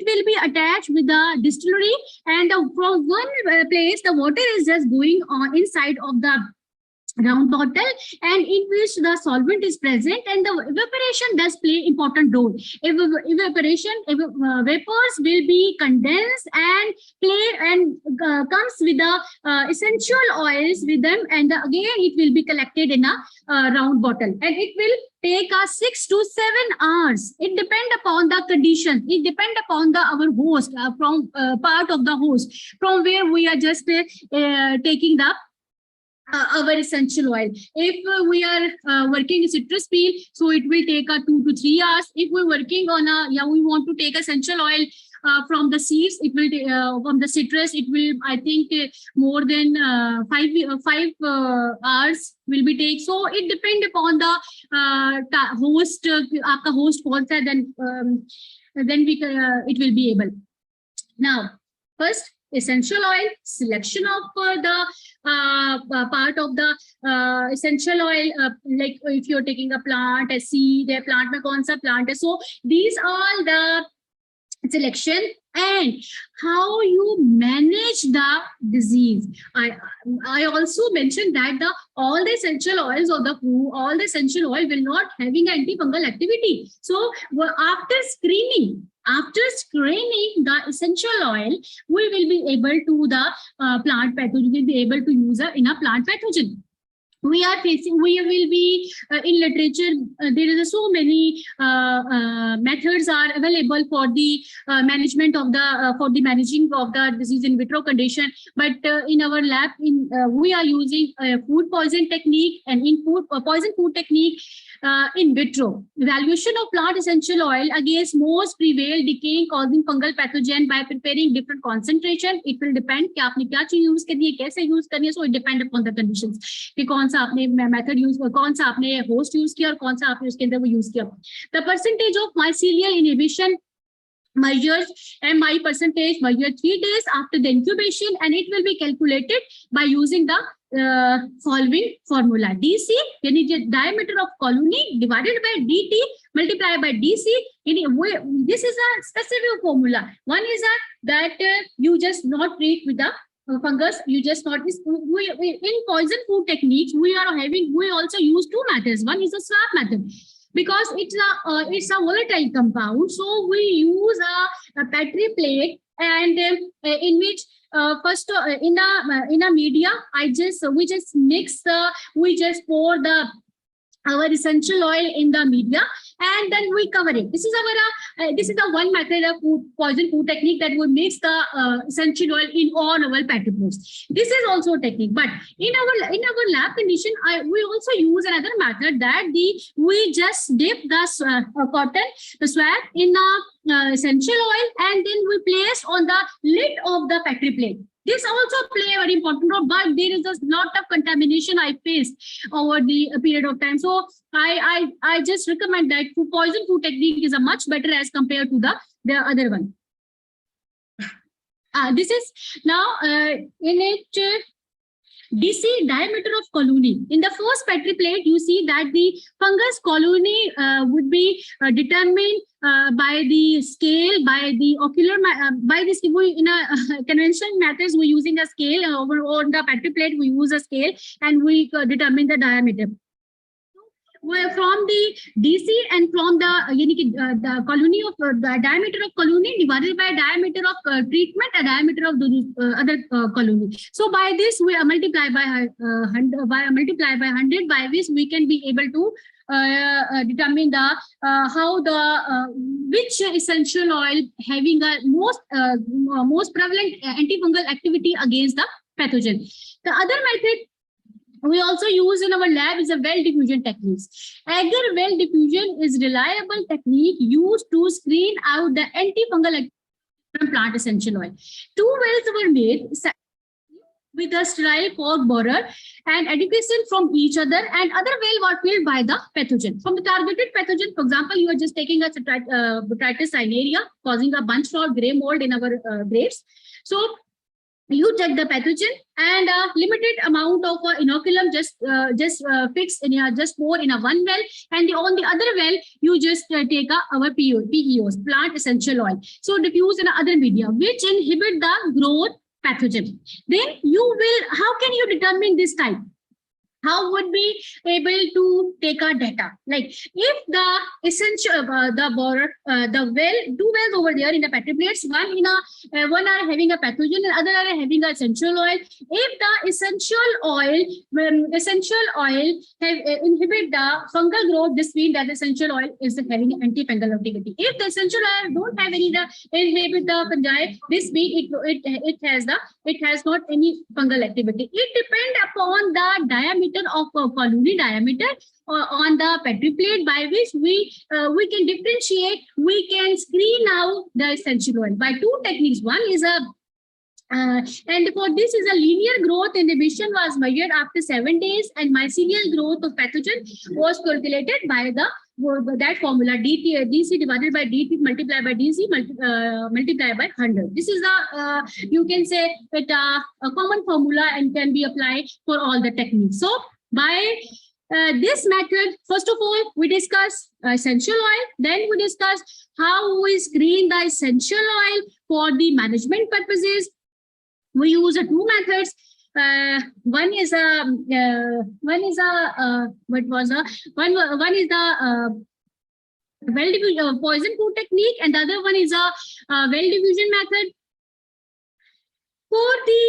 will be attached with the distillery, and from one place the water is just going on inside of the round bottle, and in which the solvent is present, and the evaporation does play important role. Vapors will be condensed and comes with the essential oils with them, and again it will be collected in a round bottle, and it will take us 6 to 7 hours. It depends upon the condition. It depends upon our host, from part of the host from where we are just taking the our essential oil. If we are working a citrus peel, so it will take 2 to 3 hours. If we're working on we want to take essential oil from the seeds, it will from the citrus, it will, I think, more than 5 hours will be take. So it depends upon the host. Aapka host kaun sa, then we it will be able. Now, first, essential oil, selection of the part of the essential oil, like if you're taking a plant, a seed, a plant mein kaun sa plant hai. So these are the selection and how you manage the disease. I also mentioned that all the essential oils of the fruit, all the essential oil will not having antifungal activity. So after screening the essential oil, we will be able to plant pathogen, will be able to use in a plant pathogen. We will be in literature, there is so many methods are available for the management of the managing of the disease in vitro condition, but in our lab we are using food poison technique, and in poison food technique in vitro evaluation of plant essential oil against most prevail decaying causing fungal pathogen by preparing different concentration. It will depend कि आपने क्या चीज use करनी है, कैसे use करनी है. So it depend upon the conditions कि कौन सा आपने मेथड यूज, कौन सा आपने होस्ट यूज किया और कौन सा आपने उसके अंदर वो यूज किया. The percentage of mycelial inhibition measures MI percentage measured 3 days after the incubation, and it will be calculated by using the following formula: DC, diameter of colony, divided by DT multiplied by DC. This is a specific formula. One is that you just not treat with the fungus, you just not in poison food techniques we also use 2 methods. One is a swab method, because it's a volatile compound, so we use a Petri plate, and in which first in a media we just pour our essential oil in the media, and then we cover it. This is the one method of poison food technique that would mix the essential oil in all our Petri plates. This is also a technique, but in our lab condition, we also use another method that we just dip the swab in essential oil, and then we place on the lid of the Petri plate. This also play a very important role, but there is a lot of contamination I faced over the period of time. So I just recommend that poison food technique is a much better as compared to the other one. This is now in it. DC, diameter of colony. In the first Petri plate, you see that the fungus colony would be determined by the scale, by the ocular, by this. In a conventional methods, we're using a scale. On the Petri plate, we use a scale, and we determine the diameter. from the DC and from the colony of the diameter of colony divided by diameter of treatment and diameter of the other colony. So by this we multiply by 100, by which we can be able to determine the how the which essential oil having a most prevalent antifungal activity against the pathogen. The other method we also use in our lab is a well diffusion techniques. Agar well diffusion is reliable technique used to screen out the antifungal activity from plant essential oil. 2 wells were made with a sterile cork borer and education from each other, and other well were filled by the pathogen. From the targeted pathogen, for example, you are just taking a Botrytis cinerea causing a bunch rot grey mold in our grapes. So you take the pathogen and a limited amount of inoculum just fix in just pour in a one well, and on the other well you just take our PEOs, plant essential oil. So diffuse in other media which inhibit the growth pathogen. Then you will, how can you determine this type? How would be able to take our data? Like if the essential, the borer, the well, 2 wells over there in the petri plates, one are having a pathogen and other are having a essential oil. If the essential oil have inhibit the fungal growth, this means that the essential oil is having anti-fungal activity. If the essential oil don't have any inhibit the fungi, this means it has not any fungal activity. It depends upon the diameter of colony diameter on the petri plate, by which we can differentiate, we can screen out the essential oil by 2 techniques. One is a and for this is a linear growth inhibition was measured after 7 days, and mycelial growth of pathogen was calculated by that formula DC divided by DT multiplied by DC multiplied by 100. This is the you can say it a common formula and can be applied for all the techniques. So by this method, first of all, we discuss essential oil. Then we discuss how we screen the essential oil for the management purposes. We use 2 methods. One is the well diffusion poison food technique, and the other one is a well diffusion method. For the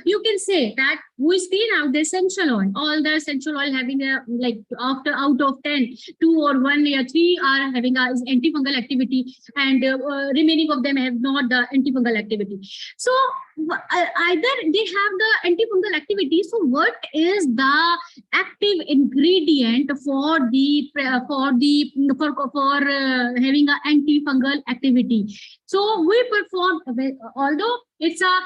you can say that we screen out the essential oil, all the essential oil having a like out of 10, 2 or 1 or 3 are having a antifungal activity, and remaining of them have not the antifungal activity. So either they have the antifungal activity. So what is the active ingredient for having an antifungal activity? So we perform, although it's a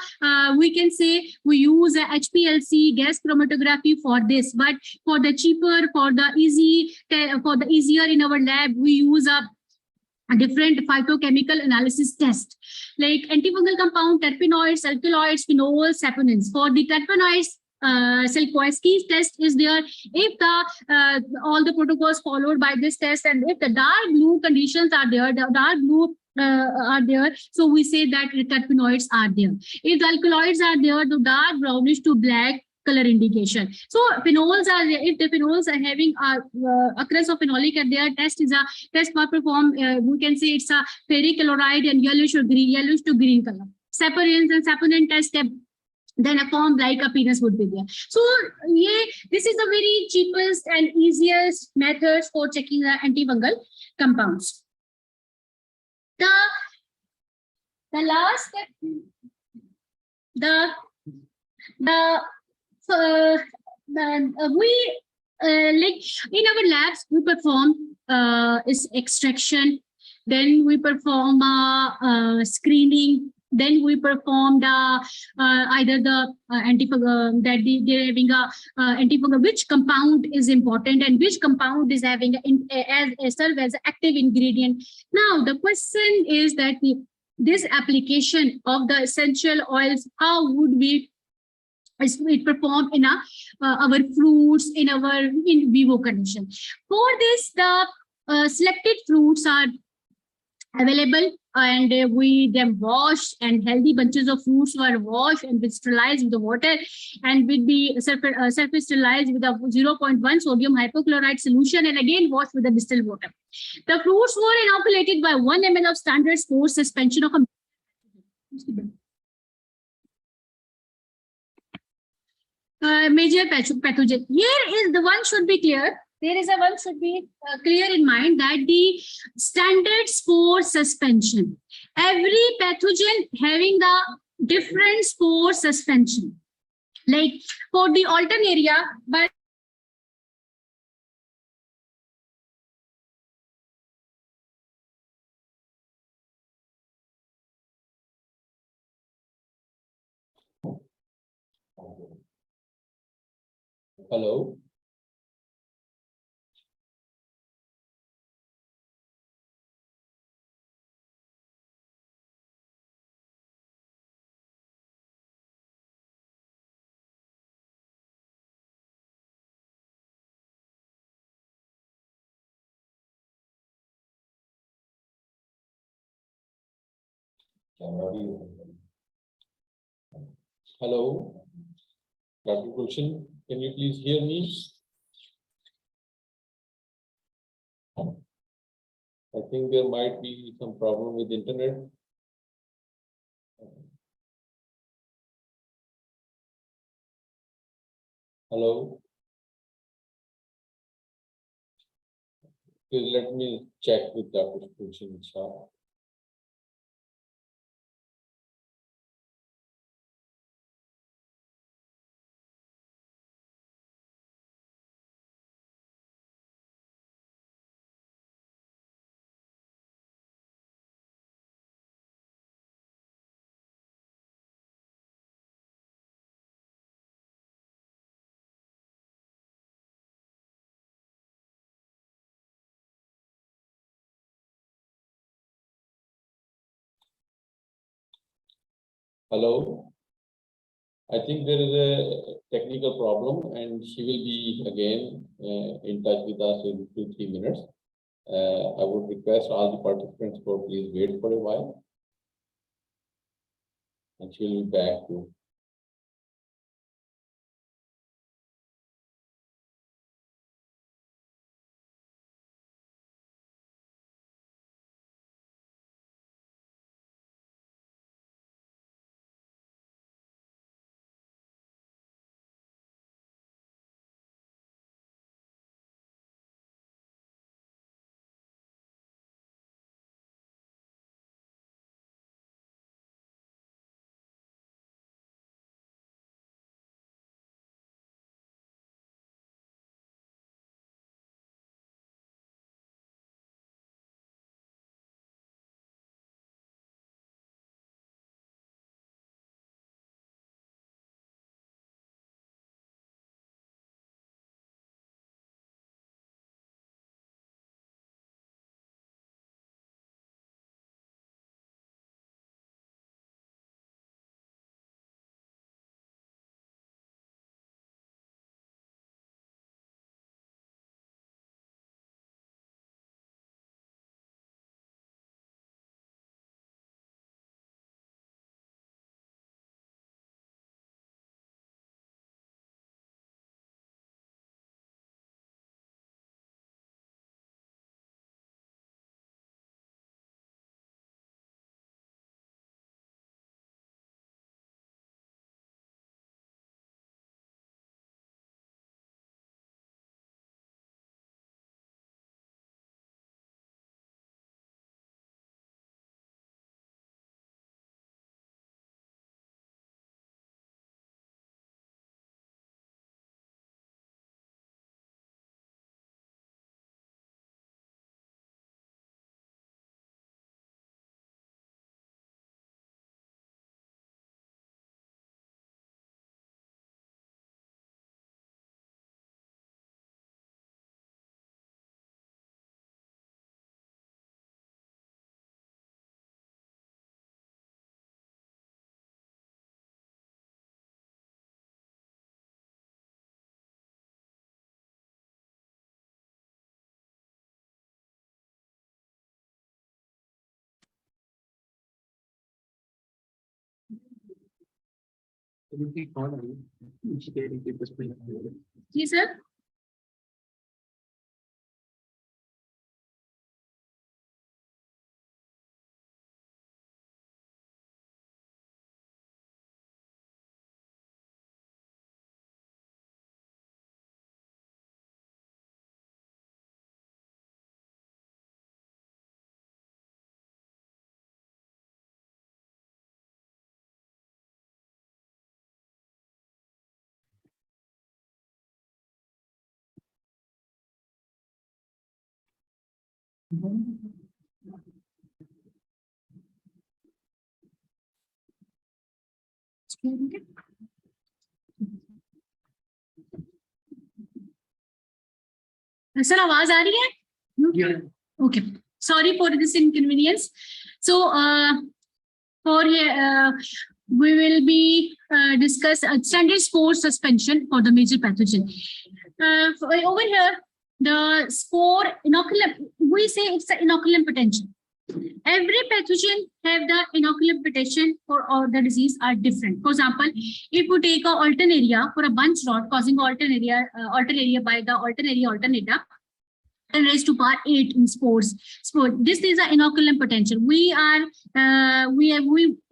we can say we use a HPLC gas chromatography for this, but for the cheaper, for the easier in our lab, we use a different phytochemical analysis test like antifungal compound, terpenoids, alkaloids, phenols, saponins. For the terpenoids, Selkoski's test is there. If the all the protocols followed by this test, and if the dark blue conditions are there, the dark blue are there, so we say that the terpenoids are there. If the alkaloids are there, the dark brownish to black color indication. So phenols are there. If the phenols are having occurrence of phenolic at their test is a test performed, we can say it's a ferric chloride and yellowish to green color. Saponins and saponin test, then a form like a penis would be there. So yeah, this is the very cheapest and easiest methods for checking the antifungal compounds. The last step, we like in our labs we perform is extraction, then we perform screening, then we perform the either the antifungal that they're having a antifungal, which compound is important and which compound is having serve as an active ingredient. Now the question is that this application of the essential oils, how would we perform in our fruits in our in vivo condition? For this, the selected fruits are available and them washed, and healthy bunches of fruits were washed and sterilized with the water, and will be surface sterilized with a 0.1 sodium hypochlorite solution, and again washed with the distilled water. The fruits were inoculated by 1 ml of standard spore suspension of a major pathogen. Here is the one should be clear. There is a one should be clear in mind that the standard spore suspension, every pathogen having the different spore suspension. Like for the alternaria, but Hello. Hello, Dr. Gulshan, can you please hear me? I think there might be some problem with internet. Hello. Please let me check with Dr. Gulshan. Hello. I think there is a technical problem, and she will be again in touch with us in 2-3 minutes. I would request all the participants for please wait for a while, and she will be back to Yes, sir. Sir, आवाज आ रही है? Okay. Sorry for this inconvenience. So, we will be discuss standard spore suspension for the major pathogen. Over here, the spore inoculum, we say it's an inoculum potential. Every pathogen have the inoculum potential for all the disease are different. For example, if we take a alternaria for a bunch rot causing alternaria by the alternaria alternata, 10 raised to power 8 in spores. This is an inoculum potential.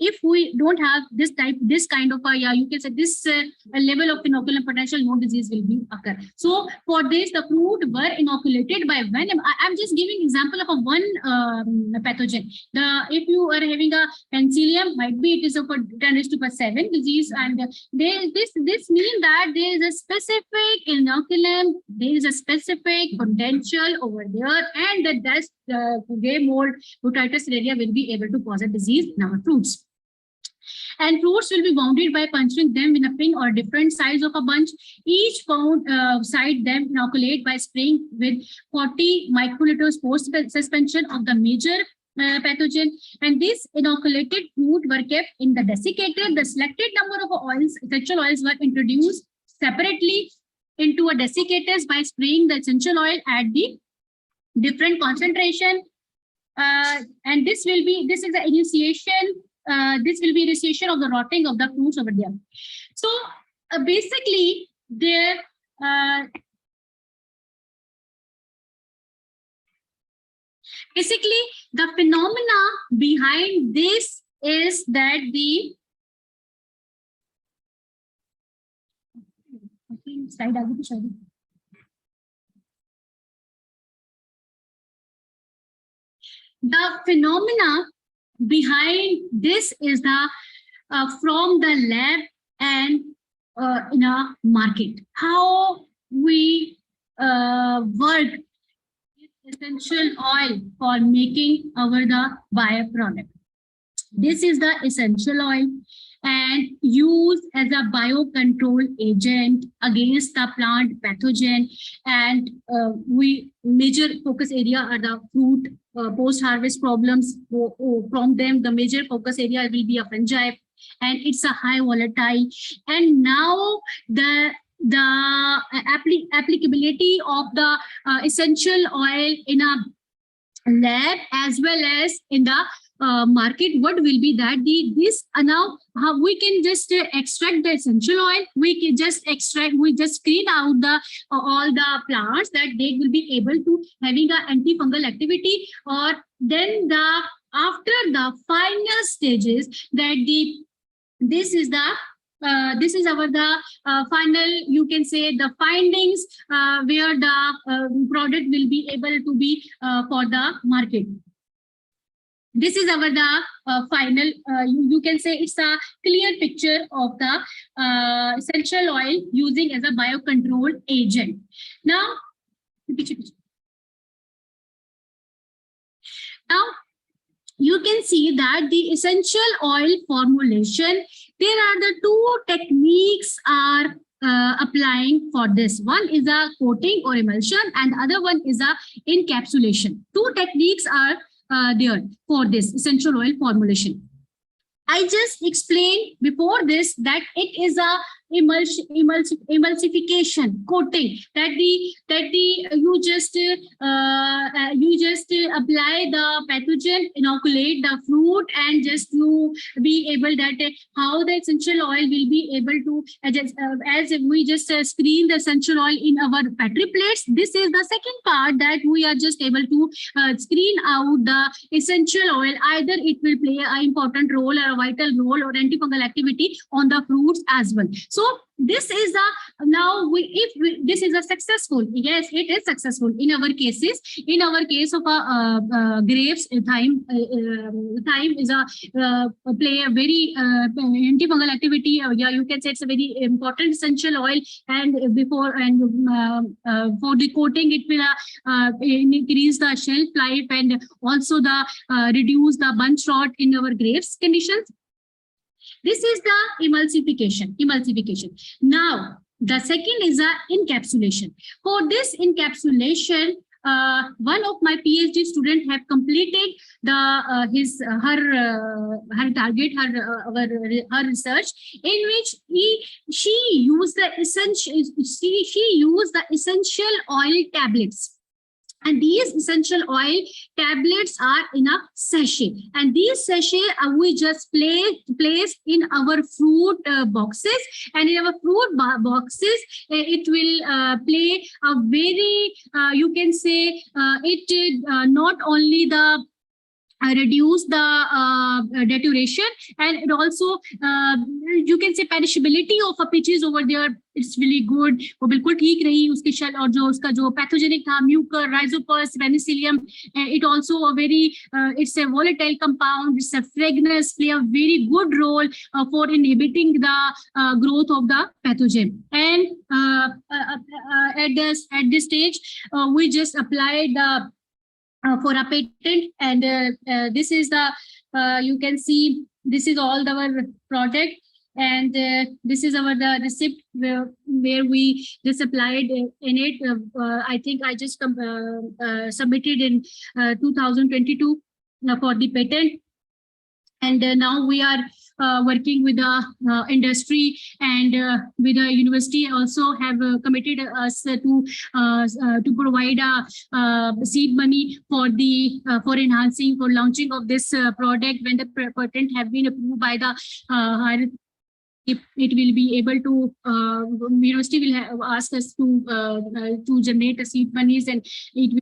If we don't have this kind of you can say this level of inoculum potential, no disease will be occur. So for this, the fruit were inoculated by venom. I'm just giving example of a one pathogen. If you are having a penicillium, might be it is a 10 raised to power 7 disease, and this means that there is a specific inoculum, there is a specific potential over there, and that gray mold Otitis area will be able to cause a disease in our fruits. And fruits will be bounded by puncturing them in a pin or different size of a bunch. Each pound side them inoculate by spraying with 40 microliters post suspension of the major pathogen, and these inoculated fruit were kept in the desiccator. The selected number of oils, essential oils, were introduced separately into a desiccators by spraying the essential oil at the different concentration, and this is the initiation. This will be initiation of the rotting of the fruits over there. So basically, the phenomena behind this is that the slide आगे तो शायद the phenomena behind this is the from the lab and in a market, how we work with essential oil for making the bioproduct. This is the essential oil and used as a biocontrol agent against the plant pathogen, and we major focus area are the fruit post-harvest problems. From them, the major focus area will be a fungi, and it's a high volatile. And now the applicability of the essential oil in a lab as well as in the market, what will be that now how we can just extract the essential oil, we can just extract, we just screen out the all the plants that they will be able to having a antifungal activity, or then the after the final stages that this is our final, you can say, the findings where the product will be able to be for the market. This is our final, you can say it's a clear picture of the essential oil using as a biocontrol agent. Now you can see that the essential oil formulation, there are the two techniques are applying for this. One is a coating or emulsion, and the other one is a encapsulation. Two techniques are there for this essential oil formulation. I just explained before this that it is a emulsification coating, that you just apply the pathogen, inoculate the fruit, and just to be able that how the essential oil will be able to as we just screen the essential oil in our battery plates. This is the second part that we are just able to screen out the essential oil. Either it will play an important role or a vital role or antifungal activity on the fruits as well. So this is the this is a successful, yes, it is successful in our cases. In our case of grapes, thyme is a play a very antifungal activity. Yeah, you can say it's a very important essential oil, and before and for the coating, it will increase the shelf life and also the reduce the bunch rot in our grapes conditions. This is the emulsification. Now, the second is the encapsulation. For this encapsulation, one of my PhD students have completed the her target, her research, in which she used the essential oil tablets. And these essential oil tablets are in a sachet, and these sachet we just place in our fruit boxes, and in our fruit boxes it will play a very you can say it not only the reduce the deterioration, and it also you can say perishability of a pitches over there. It's really good. वो बिल्कुल ठीक रही उसकी shell और जो उसका जो pathogenic था mucor, rhizopus, penicillium. It also a very it's a volatile compound. It's a fragrance play a very good role for inhibiting the growth of the pathogen. And at this stage we just applied the for a patent, and this is the you can see this is all our product, and this is our the receipt where we just applied in it. I think I just submitted in 2022 for the patent, and now we are working with the industry, and with the university also have committed us to provide seed money for the for enhancing, for launching of this product. When the patent have been approved by the it will be able to university will have ask us to generate a seed monies, and it will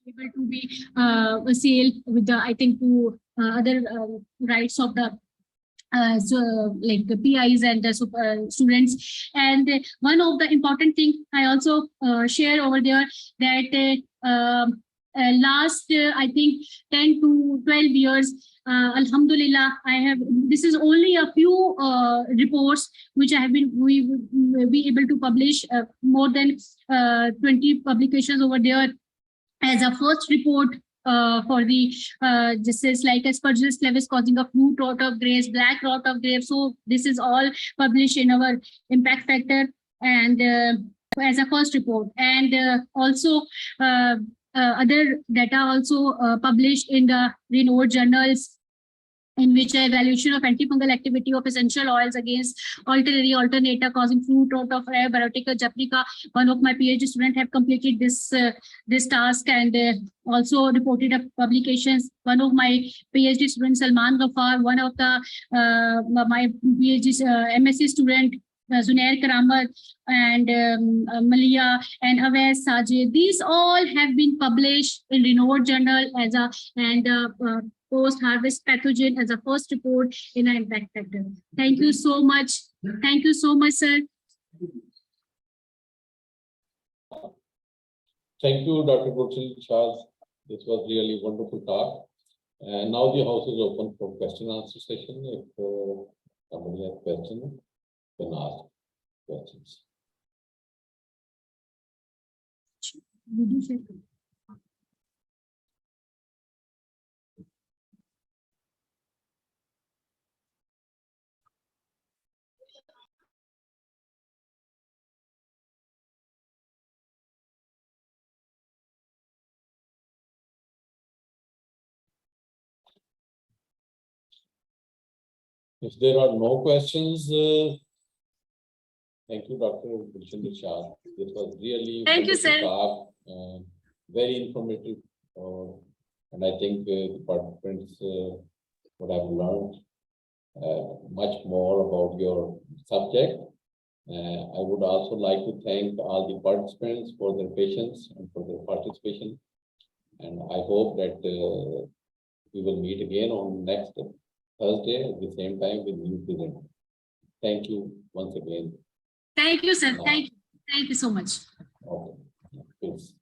be able to be sale with the I think to other rights of the so like the PIs and the students. And one of the important thing I also share over there that last I think 10 to 12 years, Alhamdulillah, I have, this is only a few reports which I have been we be able to publish more than 20 publications over there as a first report for the this is like Aspergillus flavus causing a fruit rot of grapes, black rot of grapes. So this is all published in our impact factor, and as a first report, and also other data also published in the renowned journals, in which evaluation of antifungal activity of essential oils against alternaria alternata causing fruit rot of Barotica japonica. One of my PhD students have completed this this task, and also reported up publications. One of my PhD students, Salman Ghaffar, one of the my PhD MSc student, Zunair Karamat, and Malia and Awais Sajid. These all have been published in renowned journal as a post-harvest pathogen as a first report in an impact factor. Thank you so much. Thank you so much, sir. Thank you, Dr. Gurshil Shah. This was really wonderful talk. And now the house is open for question and answer session. If somebody has questions, can ask questions. If there are no questions, thank you, Dr. Gulshan Shah. This was really Thank you, sir. talk, very informative And I think the participants would have learned much more about your subject. I would also like to thank all the participants for their patience and for their participation. And I hope that we will meet again on next Thursday at the same time with new presenter. Thank you once again. Thank you, sir. Thank you so much. Okay. Peace.